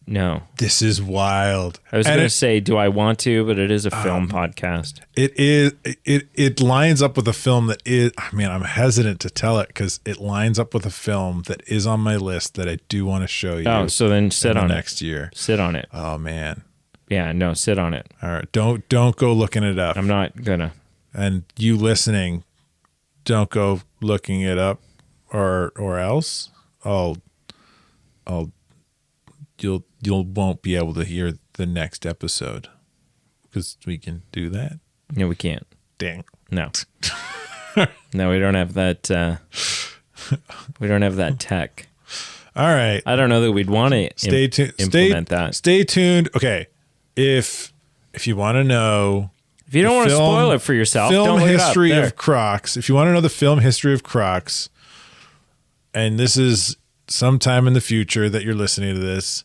No. This is wild. I was going to say, do I want to? But it is a film podcast. It is. It lines up with a film that is. I mean, I'm hesitant to tell it because it lines up with a film that is on my list that I do want to show you. Oh, so then sit on it next year. Sit on it. Oh man. Yeah, no, sit on it. All right. Don't go looking it up. I'm not gonna. And you listening, don't go looking it up, or else you won't be able to hear the next episode because we can do that. No, we can't. Dang. No. No, we don't have that. We don't have that tech. All right. I don't know that we'd want to Stay tuned. implement that. Stay tuned. Okay. If you want to know, if you don't want to spoil it for yourself, film don't look history it up. of Crocs. If you want to know the film history of Crocs, and this is sometime in the future that you're listening to this,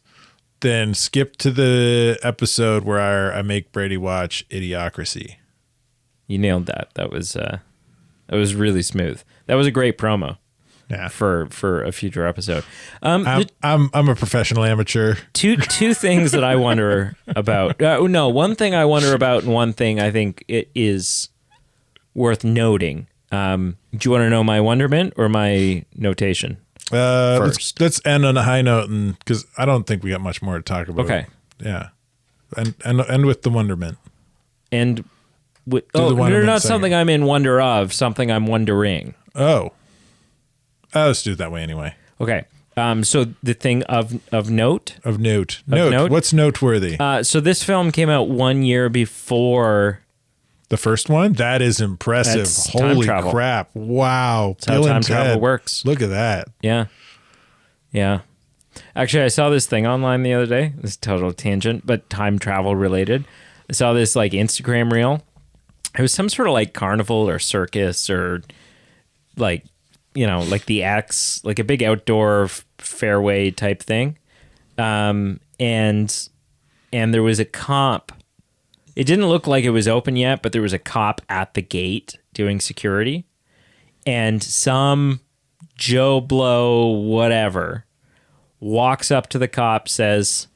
then skip to the episode where I make Brady watch Idiocracy. You nailed that. That was really smooth. That was a great promo. Yeah. For a future episode. I'm a professional amateur. Two things that I wonder about. No, one thing I wonder about, and one thing I think it is worth noting. Do you want to know my wonderment or my notation? First. Let's end on a high note, and because I don't think we got much more to talk about. Okay. Yeah. And with the wonderment. And the not wonderment something I'm in wonder of, something I'm wondering. Oh. Let's do it that way anyway. Okay. So the thing of note. Of note. What's noteworthy? So this film came out 1 year before the first one. That is impressive. That's Holy time travel. crap! Wow. That's how time travel works. Look at that. Yeah. Yeah. Actually, I saw this thing online the other day. This is a total tangent, but time travel related. I saw this like Instagram reel. It was some sort of like carnival or circus or like, you know, like the X, like a big outdoor fairway type thing. And there was a cop. It didn't look like it was open yet, but there was a cop at the gate doing security. And some Joe Blow, whatever, walks up to the cop, says,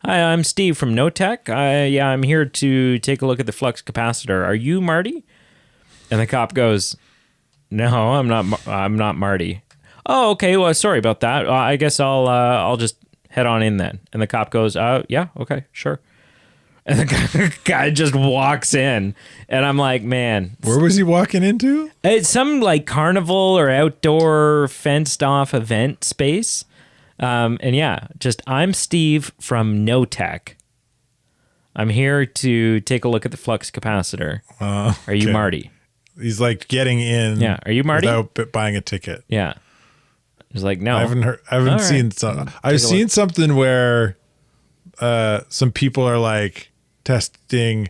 "Hi, I'm Steve from NoTech. I'm here to take a look at the flux capacitor. Are you Marty?" And the cop goes, "No, I'm not Marty." "Oh, okay. Well, sorry about that. I guess I'll just head on in then." And the cop goes, "Yeah, okay, sure." And the guy just walks in, and I'm like, man. Where was he walking into? It's some like carnival or outdoor fenced off event space. And yeah, just, "I'm Steve from NoTech. I'm here to take a look at the flux capacitor. Are you Marty?" He's like getting in. Yeah. "Are you Marty?" Without buying a ticket. Yeah. He's like, "No." I haven't seen some. I've seen something where some people are like taking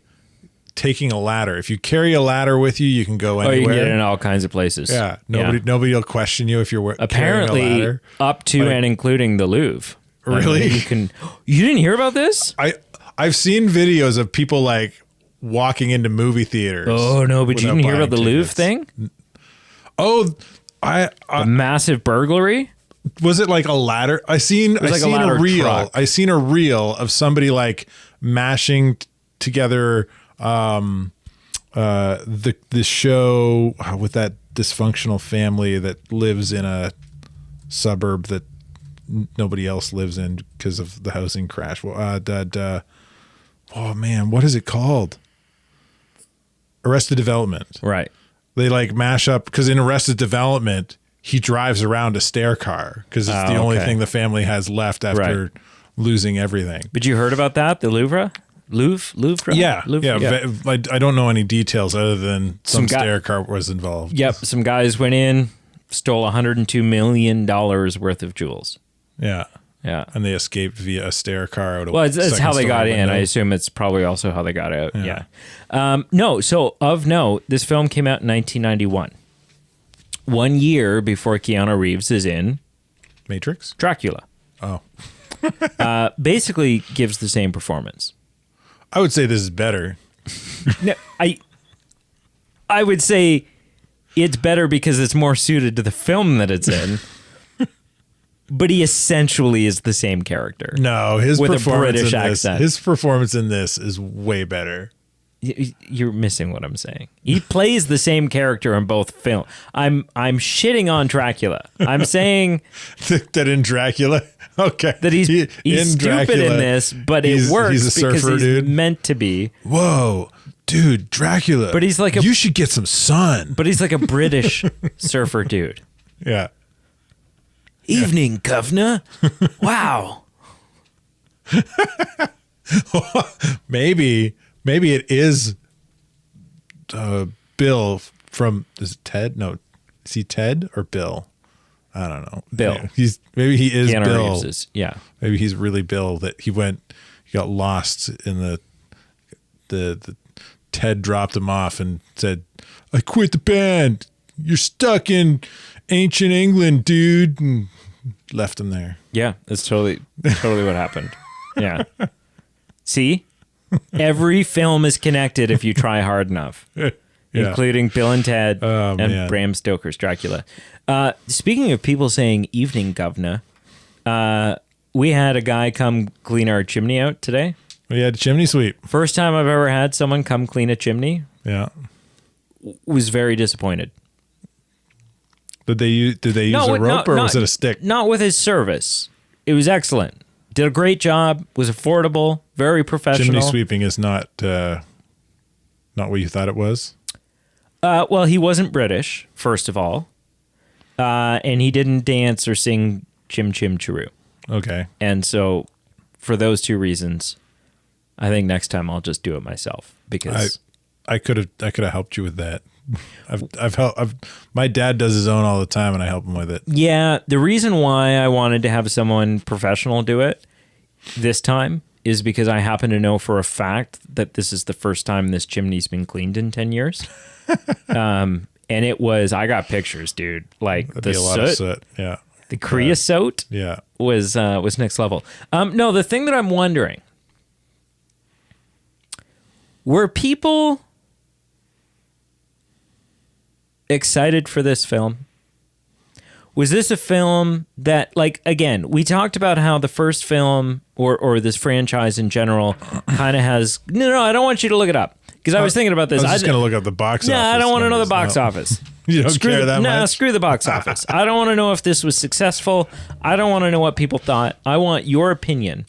a ladder. If you carry a ladder with you, you can go anywhere. You can get in all kinds of places. Yeah. Nobody will question you if you're carrying a ladder. Up to and including the Louvre. Really? You didn't hear about this? I've seen videos of people like walking into movie theaters. Oh no, but you didn't hear about the Louvre thing? Oh, a massive burglary? Was it like a ladder? I seen a reel. Truck. I seen a reel of somebody like mashing together the show with that dysfunctional family that lives in a suburb that nobody else lives in because of the housing crash. Oh man, what is it called? Arrested Development. Right. They like mash up because in Arrested Development he drives around a stair car because it's the only thing the family has left after losing everything. But you heard about that? The Louvre? Louvre? Yeah. Louvre? Yeah. I don't know any details other than some stair car was involved. Yep. Some guys went in, stole $102 million worth of jewels. Yeah. Yeah. And they escaped via a stair car out of it's how they got in. I assume it's probably also how they got out. Yeah. No. So of note, this film came out in 1991. 1 year before Keanu Reeves is in Matrix? Dracula. Oh. Basically gives the same performance. I would say this is better. No, I would say it's better because it's more suited to the film that it's in. but he essentially is the same character. No, his with a performance British in this, accent. his performance in this is way better. You're missing what I'm saying. He plays the same character in both films. I'm shitting on Dracula. I'm saying that in Dracula, okay, that he's stupid Dracula, in this, but it works he's a surfer, because he's dude. meant to be. Whoa, dude, Dracula. But he's like you should get some sun. But he's like a British surfer dude. Yeah. Evening, governor. Wow. Maybe it is Bill from, is it Ted? No, is he Ted or Bill? I don't know. Bill. Maybe he is Keanu Bill. Reeves is, yeah. Maybe he's really Bill, that he got lost in the Ted dropped him off and said, I quit the band. You're stuck in ancient England, dude. And left him there. Yeah, that's totally what happened. Yeah. See? Every film is connected if you try hard enough, including Bill and Ted and Bram Stoker's Dracula. Speaking of people saying evening, governor, we had a guy come clean our chimney out today. We had a chimney sweep. First time I've ever had someone come clean a chimney. Yeah. Was very disappointed. Did they use a rope or was it a stick? Not with his service. It was excellent. Did a great job. Was affordable. Very professional. Chimney sweeping is not what you thought it was. Well, he wasn't British, first of all, and he didn't dance or sing "Chim Chim Chiroo." Okay. And so, for those two reasons, I think next time I'll just do it myself because I could have helped you with that. My dad does his own all the time, and I help him with it. Yeah, the reason why I wanted to have someone professional do it this time is because I happen to know for a fact that this is the first time this chimney's been cleaned in 10 years. And it was, I got pictures, dude. Like That'd the be a lot of soot. Yeah. The creosote was next level. No, the thing that I'm wondering, were people excited for this film? Was this a film that, like, again, we talked about how the first film or this franchise in general kind of has, no, I don't want you to look it up because I was thinking about this. I was just going to look up the box office. No, I don't want to know the box office. You don't care that much? No, screw the box office. I don't want to know if this was successful. I don't want to know what people thought. I want your opinion.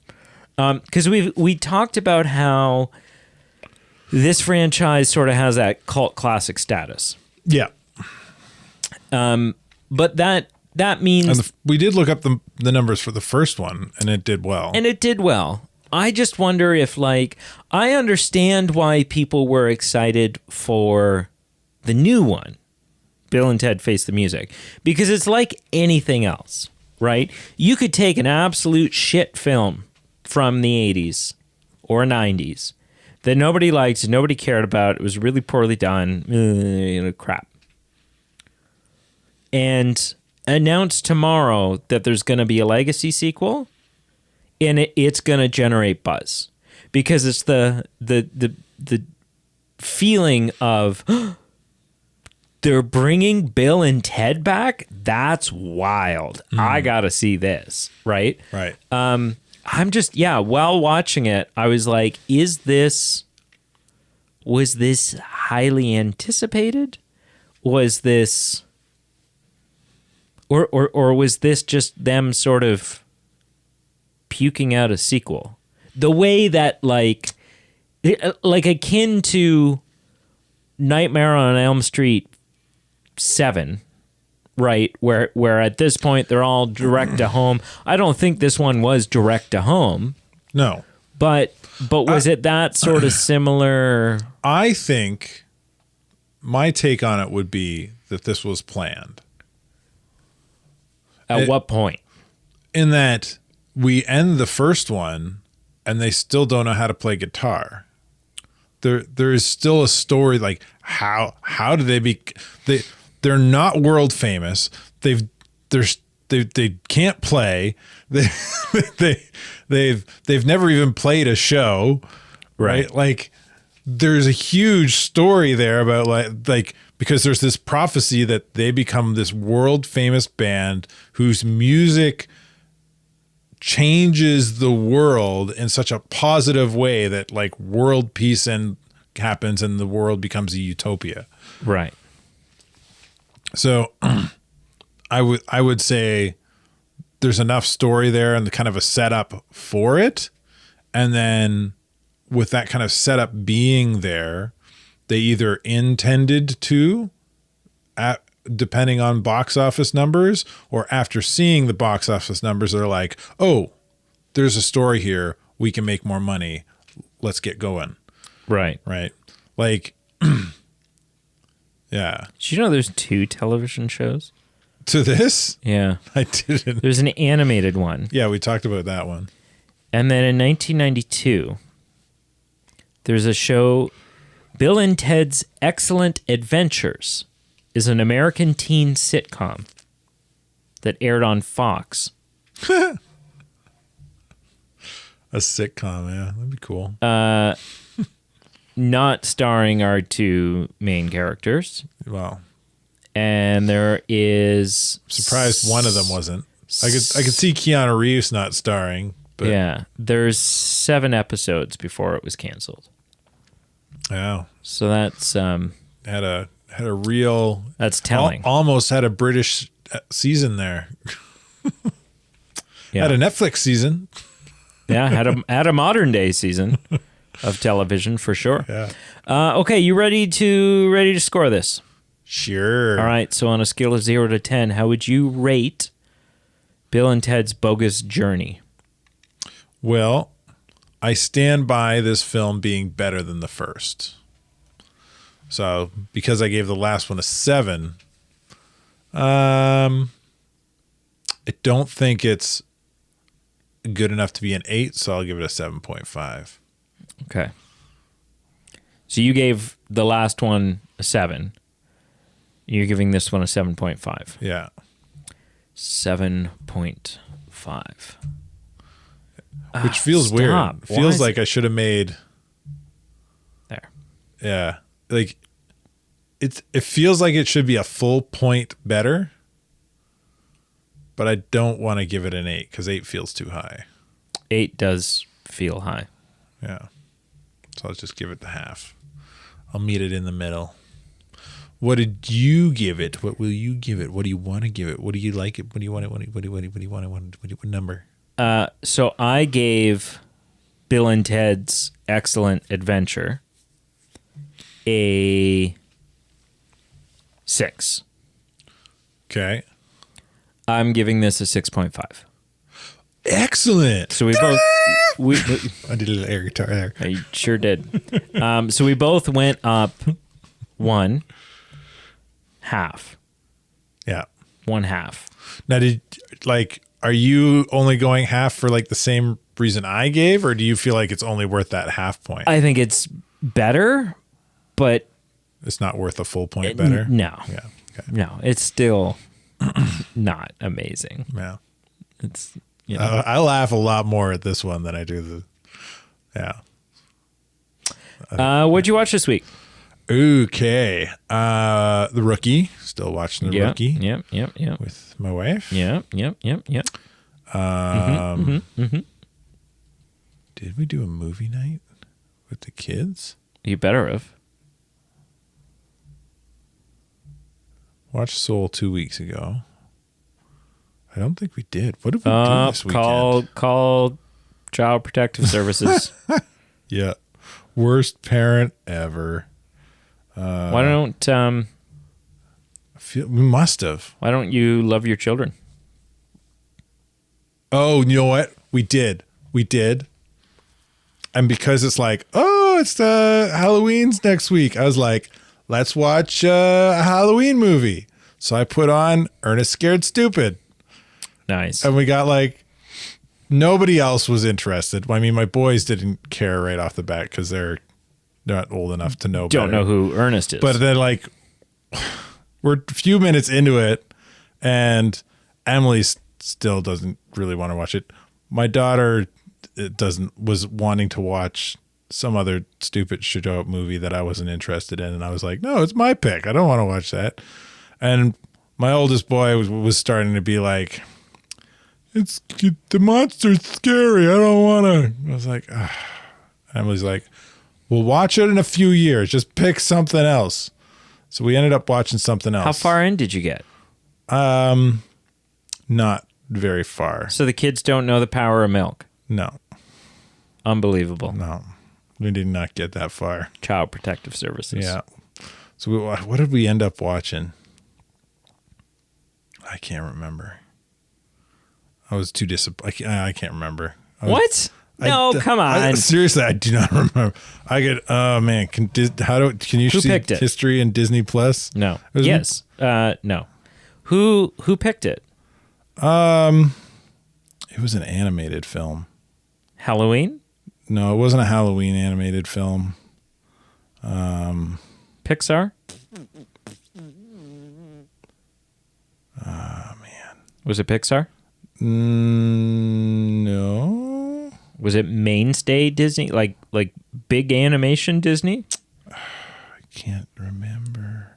Because we talked about how this franchise sort of has that cult classic status. Yeah. But that means... And we did look up the numbers for the first one, and it did well. And it did well. I just wonder if, like, I understand why people were excited for the new one, Bill and Ted Face the Music, because it's like anything else, right? You could take an absolute shit film from the 80s or 90s that nobody liked, nobody cared about, it was really poorly done, crap, and announce tomorrow that there's going to be a legacy sequel, and it's going to generate buzz because it's the feeling of they're bringing Bill and Ted back. That's wild. I got to see this, right? Right. I'm just, while watching it, I was like, was this highly anticipated? Was this or was this just them sort of puking out a sequel? The way that like akin to Nightmare on Elm Street 7, right? Where at this point they're all direct to home. I don't think this one was direct to home. No. But was it that sort of similar? I think my take on it would be that this was planned. At what point? In that we end the first one and they still don't know how to play guitar. There is still a story, like how do they're not world famous. They can't play. They've never even played a show, right? Like there's a huge story there about like because there's this prophecy that they become this world famous band whose music changes the world in such a positive way that like world peace and happens and the world becomes a utopia. Right. So I would say there's enough story there and the kind of a setup for it. And then with that kind of setup being there, they either intended to, depending on box office numbers, or after seeing the box office numbers, they're like, oh, there's a story here. We can make more money. Let's get going. Right. Right. Like, yeah. Did you know there's 2 television shows? To this? Yeah. I didn't. There's an animated one. Yeah, we talked about that one. And then in 1992, there's a show, Bill and Ted's Excellent Adventures, is an American teen sitcom that aired on Fox. A sitcom, yeah. That'd be cool. Not starring our 2 main characters. Wow. And there is... Surprised one of them wasn't. I could see Keanu Reeves not starring, but yeah, there's 7 episodes before it was canceled. wow. So that's Had a real that's telling. Almost had a British season there. Yeah. Had a Netflix season. Yeah, had a modern day season of television for sure. Yeah. Okay, you ready to score this? Sure. All right. So on a scale of 0 to 10, how would you rate Bill and Ted's Bogus Journey? Well, I stand by this film being better than the first. So because I gave the last one a 7, I don't think it's good enough to be an 8, so I'll give it a 7.5. Okay. So you gave the last one a 7. You're giving this one a 7.5. Yeah. 7.5. Which feels Stop. weird. Why Feels is like I should have made. There. Yeah. Like it feels like it should be a full point better. But I don't want to give it an 8 because 8 feels too high. 8 does feel high. Yeah. So I'll just give it the half. I'll meet it in the middle. What did you give it? What will you give it? What do you want to give it? What do you like it? What do you want it? What do you want it? What number? So I gave Bill and Ted's Excellent Adventure a 6. Okay. I'm giving this a 6.5. Excellent. So we both we I did a little air guitar there. I sure did. So we both went up 1 half. Yeah. 1 half. Now, are you only going half for like the same reason I gave, or do you feel like it's only worth that half point? I think it's better, but It's not worth a full point better? no. Yeah. Okay. No, it's still not amazing. Yeah. It's I laugh a lot more at this one than I do yeah. What'd you watch this week? Okay. The Rookie. Still watching The Rookie. Yep. With my wife. Yep. Did we do a movie night with the kids? You better have. Watched Soul 2 weeks ago. I don't think we did. What did we do this weekend? Call Child Protective Services. Yeah. Worst parent ever. Why don't We must have. Why don't you love your children? Oh, you know what? We did. And because it's like, oh, it's Halloween's next week. I was like, let's watch a Halloween movie. So I put on Ernest Scared Stupid. Nice. And we got like, nobody else was interested. I mean, my boys didn't care right off the bat because they're not old enough to know Don't better. know who Ernest is. But then like, we're a few minutes into it and Emily still doesn't really want to watch it. My daughter was wanting to watch some other stupid shit-out movie that I wasn't interested in. And I was like, no, it's my pick. I don't want to watch that. And my oldest boy was starting to be like, the monster's scary. I don't want to. I was like, Emily's like, we'll watch it in a few years. Just pick something else. So we ended up watching something else. How far in did you get? Not very far. So the kids don't know the power of milk. No. Unbelievable. No. We did not get that far. Child Protective Services. Yeah. So what did we end up watching? I can't remember. I was too disappointed. I can't remember. What? No, come on. Seriously, I do not remember. I get. Oh man, can you Who see picked it? history in Disney Plus? No. Yes. No. Who picked it? It was an animated film. Halloween? No, it wasn't a Halloween animated film. Pixar? Man. Was it Pixar? No. Was it mainstay Disney? Like big animation Disney? I can't remember.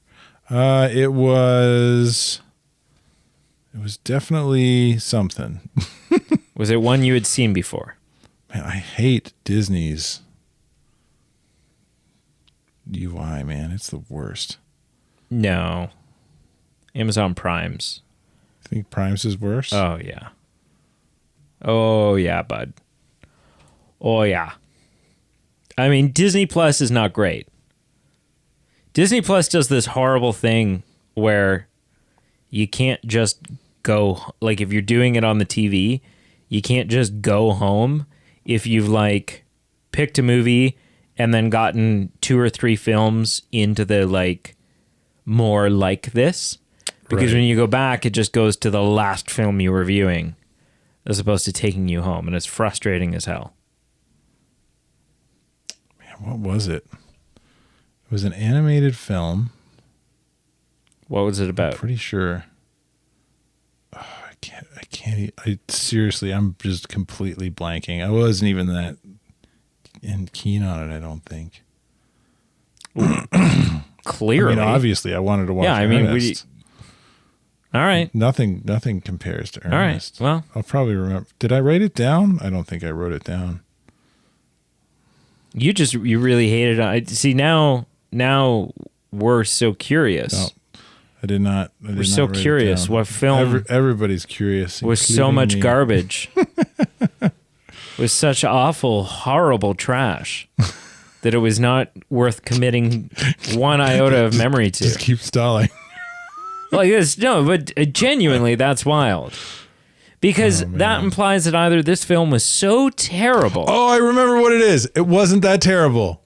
It was definitely something. Was it one you had seen before? Man, I hate Disney's UI, man. It's the worst. No. Amazon Prime's. I think Prime's is worse. Oh, yeah. Oh, yeah, bud. Oh, yeah. I mean, Disney Plus is not great. Disney Plus does this horrible thing where you can't just go, like if you're doing it on the TV, you can't just go home if you've like picked a movie and then gotten 2 or 3 films into the like more like this. Because when you go back, it just goes to the last film you were viewing as opposed to taking you home. And it's frustrating as hell. Man, what was it? It was an animated film. What was it about? I'm pretty sure. Oh, I can't. Seriously, I'm just completely blanking. I wasn't even that keen on it, I don't think. Clearly. I mean, obviously, I wanted to watch Ernest. All right. Nothing compares to Ernest. All right. Well, I'll probably remember. Did I write it down? I don't think I wrote it down. You really hated it. See, now we're so curious. No, I did not. We're so curious. What film? Everybody's curious. Was so much me. garbage. Was such awful, horrible trash that it was not worth committing one iota of memory to. Just keep stalling. Like this, no, but genuinely, that's wild. Because that implies that either this film was so terrible. Oh, I remember what it is. It wasn't that terrible.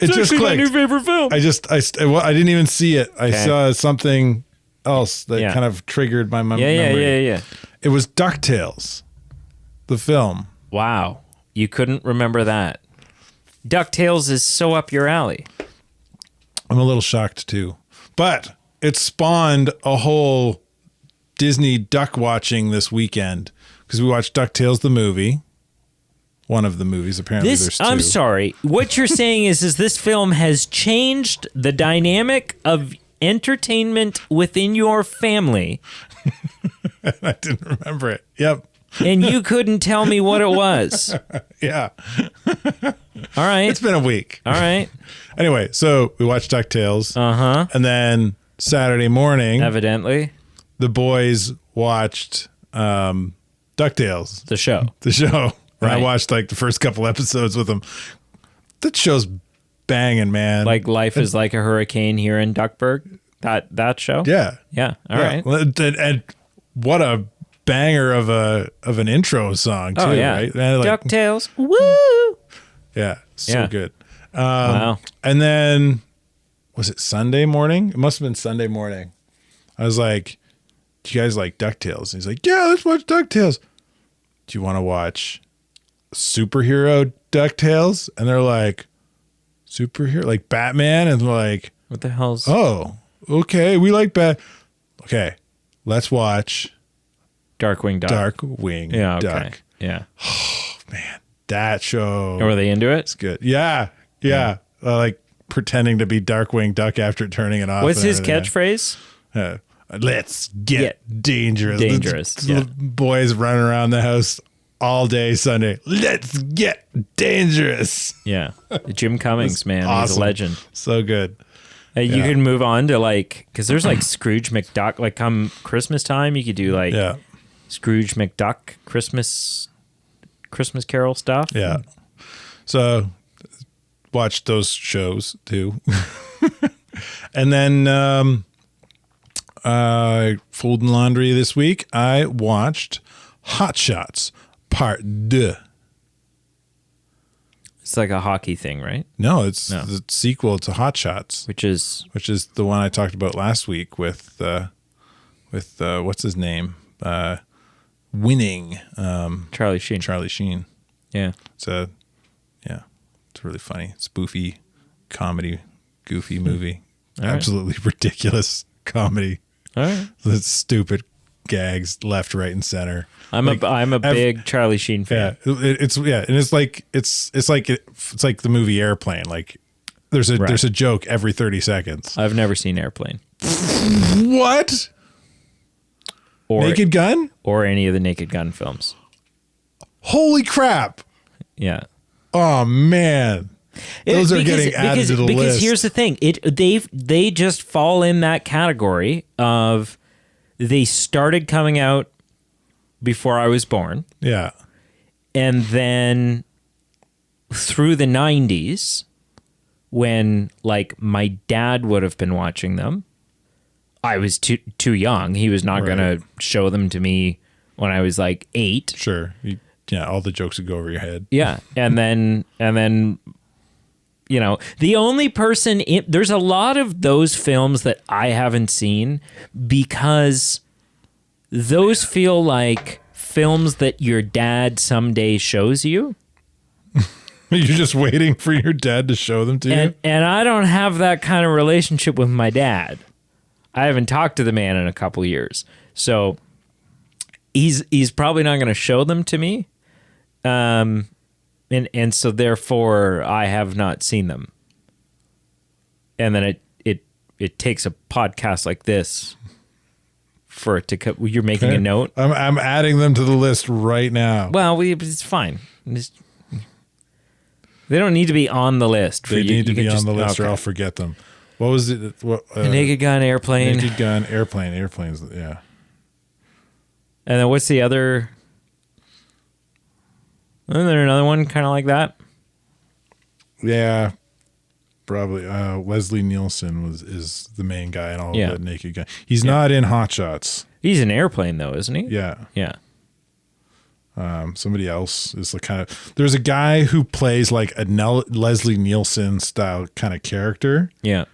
It just clicked. My new favorite film. I didn't even see it. I saw something else that kind of triggered my memory. Yeah. It was DuckTales, the film. Wow. You couldn't remember that. DuckTales is so up your alley. I'm a little shocked too. But it spawned a whole Disney duck watching this weekend because we watched DuckTales the movie. One of the movies, apparently there's 2. I'm sorry. What you're saying is this film has changed the dynamic of entertainment within your family. I didn't remember it. Yep. And you couldn't tell me what it was. Yeah. All right. It's been a week. All right. Anyway, so we watched DuckTales. Uh-huh. And then Saturday morning, evidently, the boys watched DuckTales. The show. And Right. I watched like the first couple episodes with them. That show's banging, man. Like Life is Like a Hurricane here in Duckburg. That show? Yeah. Yeah. All right. And what a banger of an intro song too, right? And DuckTales. Woo! Yeah. So good. Wow. And then was it Sunday morning? It must have been Sunday morning. I was like, do you guys like DuckTales? And he's like, yeah, let's watch DuckTales. Do you want to watch superhero DuckTales? And they're like, superhero? Like Batman? And they're like, What the hell's... oh, okay. We like Okay, let's watch Darkwing Duck. Darkwing Yeah, okay. Duck. Yeah. Oh, man. That show. Were they into it? It's good. Yeah. Like pretending to be Darkwing Duck after turning it off. What's and his everything. catchphrase? Let's get dangerous. Dangerous. The boys running around the house all day Sunday. Let's get dangerous. Yeah. Jim Cummings, man. Awesome. He's a legend. So good. You can move on to like, because there's like Scrooge McDuck, like come Christmas time, you could do like Scrooge McDuck Christmas Carol stuff. Yeah. So watch those shows too. And then folding laundry this week, I watched Hot Shots Part 2. It's like a hockey thing, right? No, it's the sequel to Hot Shots, Which is the one I talked about last week with what's his name? Winning. Charlie Sheen. Charlie Sheen. Yeah. It's really funny, spoofy comedy, goofy movie. Absolutely ridiculous comedy. All right. It's stupid gags left, right, and center. I'm a big Charlie Sheen fan. Yeah, and it's like the movie Airplane. Like there's a joke every 30 seconds. I've never seen Airplane. What? Or Naked Gun? Or any of the Naked Gun films. Holy crap. Yeah. Oh man. Those are getting added to the list. Because here's the thing. They just fall in that category of they started coming out before I was born. Yeah. And then through the 90s, when like my dad would have been watching them, I was too young. He was not going to show them to me when I was like 8. Sure. All the jokes would go over your head. Yeah. And then you know, the only person there's a lot of those films that I haven't seen because those feel like films that your dad someday shows you. You're just waiting for your dad to show them to you? And I don't have that kind of relationship with my dad. I haven't talked to the man in a couple years. So he's probably not going to show them to me. And so therefore I have not seen them. And then it takes a podcast like this for it to you're making a note. I'm adding them to the list right now. Well, it's fine. They don't need to be on the list. They need to be on the list or I'll forget them. What was it? Naked Gun, Airplane. Naked Gun, Airplane. Airplanes, yeah. And then what's the other? Isn't there another one kind of like that? Yeah, probably. Leslie Nielsen is the main guy in all of the Naked Gun. He's not in Hot Shots. He's in Airplane though, isn't he? Yeah. Yeah. Somebody else is like kind of. There's a guy who plays like a Leslie Nielsen style kind of character. Yeah.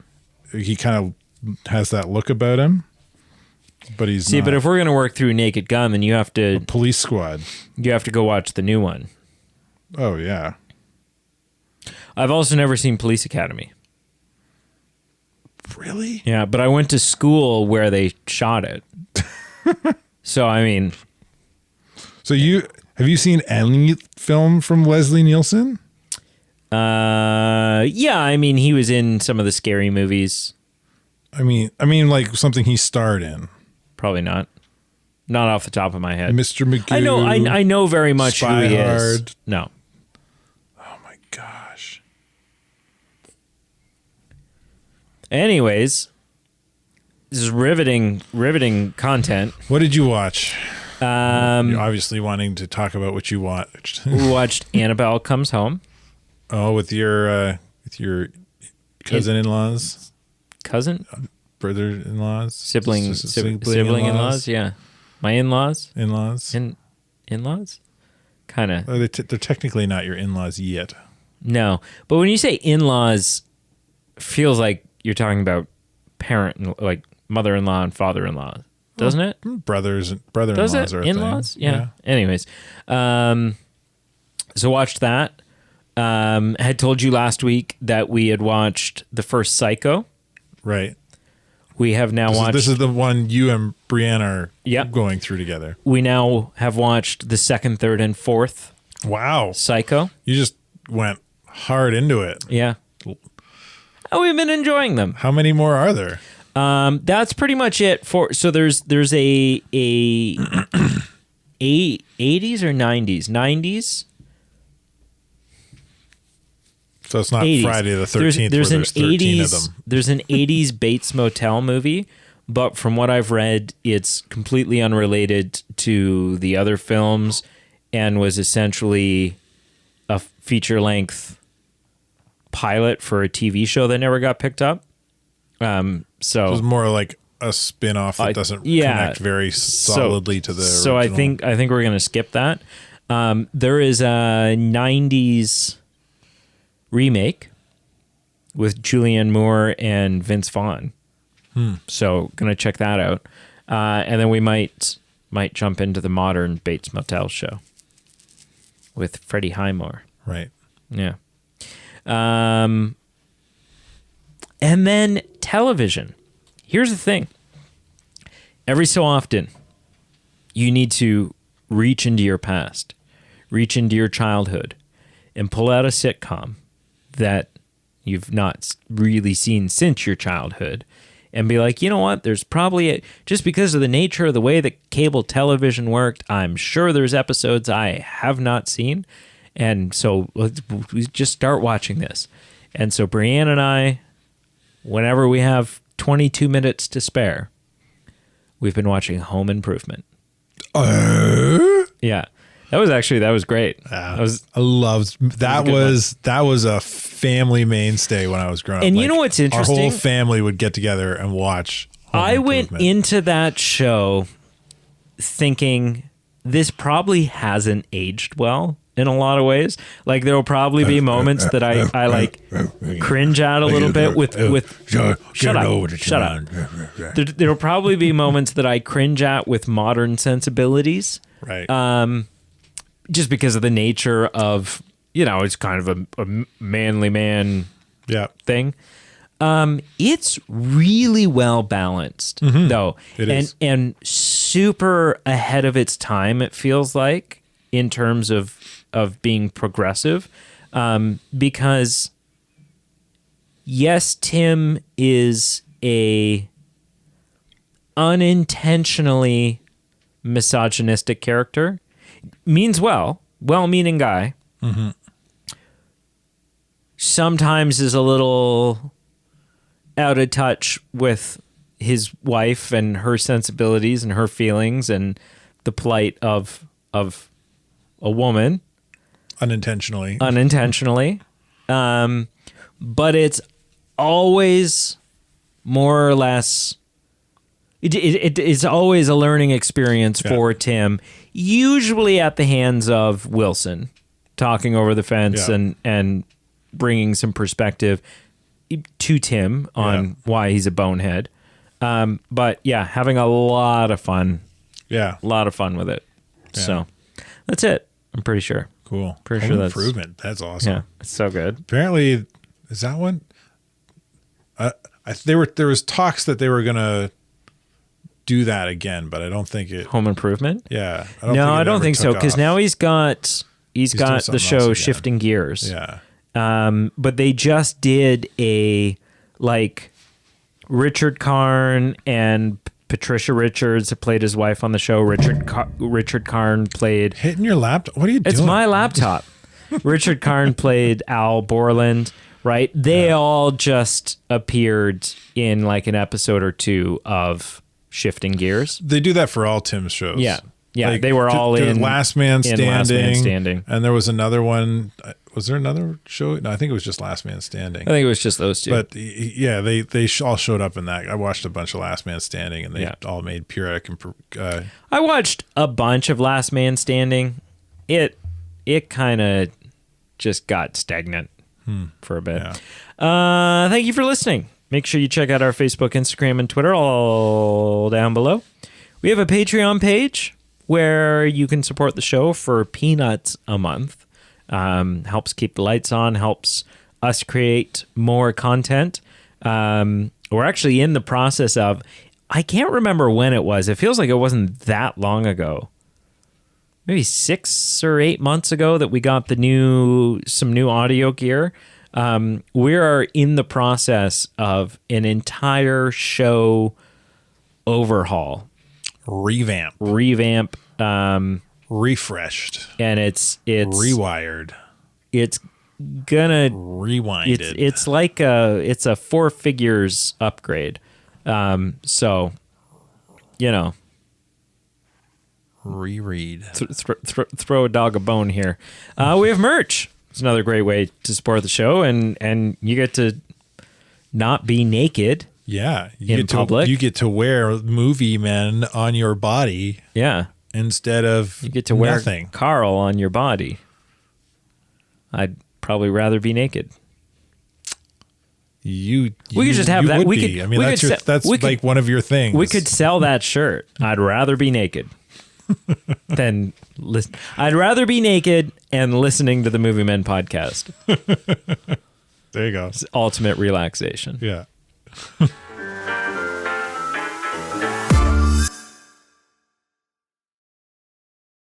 He kind of has that look about him, but he's not. But if we're going to work through Naked Gun, then you have to Police Squad. You have to go watch the new one. Oh yeah. I've also never seen Police Academy. Really? Yeah, but I went to school where they shot it. So I mean, so have you seen any film from Leslie Nielsen? Yeah, I mean he was in some of the Scary movies. I mean like something he starred in. Probably not. Not off the top of my head. Mr. Magoo. I know very much Spy who he Hard. is. No. Oh my gosh. Anyways, this is riveting content. What did you watch? You're obviously wanting to talk about what you watched. We watched Annabelle Comes Home. Oh, with your cousin-in-laws, Cousin, brother-in-laws, sibling-in-laws. Yeah, my in-laws. In-laws. Kind of. They're technically not your in-laws yet. No, but when you say in-laws, feels like you're talking about like mother-in-law and father-in-law, doesn't it? Brother-in-laws Does it? are a In-laws? thing. Yeah. Anyways, so watched that. Had told you last week that we had watched the first Psycho. Right. We have now watched. This is the one you and Brienne are Yep. going through together. We now have watched the second, third, and fourth Wow. Psycho. You just went hard into it. Yeah. Oh, we've been enjoying them. How many more are there? That's pretty much it for. So there's a 80s or 90s. So it's not 80s. Friday the 13th There's where an there's 13 80s, of them. There's an 80s Bates Motel movie, but from what I've read, it's completely unrelated to the other films and was essentially a feature-length pilot for a TV show that never got picked up. So it's more like a spin-off that doesn't connect very solidly to the So original. I think we're going to skip that. There is a 90s remake with Julianne Moore and Vince Vaughn. So gonna check that out. And then we might jump into the modern Bates Motel show with Freddie Highmore. Right. Yeah. And then television. Here's the thing. Every so often, you need to reach into your past, reach into your childhood, and pull out a sitcom that you've not really seen since your childhood and be like, you know what, there's probably, just because of the nature of the way that cable television worked, I'm sure there's episodes I have not seen. And so we just start watching this. And so Brianne and I, whenever we have 22 minutes to spare, we've been watching Home Improvement. Yeah. That was great. I loved that. That was a family mainstay when I was growing up. And you know what's interesting? Our whole family would get together and watch Home I went Improvement. into that show thinking this probably hasn't aged well in a lot of ways. Like there will probably be moments that I like cringe at a little bit with shut up. There'll probably be moments that I cringe at with modern sensibilities. Right. Just because of the nature of, it's kind of a manly man thing. It's really well balanced, though. It is. And super ahead of its time, it feels like, in terms of being progressive. Because, yes, Tim is a unintentionally misogynistic character. Means well-meaning guy. Mm-hmm. Sometimes is a little out of touch with his wife and her sensibilities and her feelings and the plight of a woman. Unintentionally. But it's always more or less... It's always a learning experience for Tim, usually at the hands of Wilson, talking over the fence and bringing some perspective to Tim on why he's a bonehead. But yeah, having a lot of fun. Yeah. A lot of fun with it. Yeah. So that's it. I'm pretty sure. Cool. Pretty Home sure that's Improvement. That's awesome. Yeah, it's so good. Apparently, is that one? There was talks that they were gonna do that again, but I don't think it. Home Improvement? Yeah. I don't think so, because now he's got doing the something show else again. Shifting Gears. Yeah. But they just did a Richard Karn and Patricia Richards played his wife on the show. Richard Karn played. Hitting your laptop. What are you doing? It's my laptop. Richard Karn played Al Borland. Right? They all just appeared in an episode or two of Shifting Gears. They do that for all Tim's shows. Yeah. Yeah, they were all in Last Man Standing. Last Man Standing. And there was another one. Was there another show? No, I think it was just Last Man Standing. I think it was just those two. But yeah, they all showed up in that. I watched a bunch of Last Man Standing, and they all made Pyrrhic and. I watched a bunch of Last Man Standing. It kind of just got stagnant for a bit. Yeah. Thank you for listening. Make sure you check out our Facebook, Instagram, and Twitter all down below. We have a Patreon page where you can support the show for peanuts a month. Helps keep the lights on, helps us create more content. We're actually in the process of, I can't remember when it was. It feels like it wasn't that long ago. Maybe 6 or 8 months ago that we got some new audio gear. We are in the process of an entire show overhaul, Revamp, refreshed, and it's rewired. It's gonna rewinded. It's like it's a 4 figures upgrade. So, reread. Throw a dog a bone here. We have merch. It's another great way to support the show, and you get to not be naked. Yeah, in public. You get to wear movie men on your body. Yeah, instead of you get to wear nothing. Carl on your body. I'd probably rather be naked. We could just have that. I mean, that's like one of your things. We could sell that shirt. I'd rather be naked than listen. I'd rather be naked and listening to the Movie Men podcast. There you go. It's ultimate relaxation. Yeah.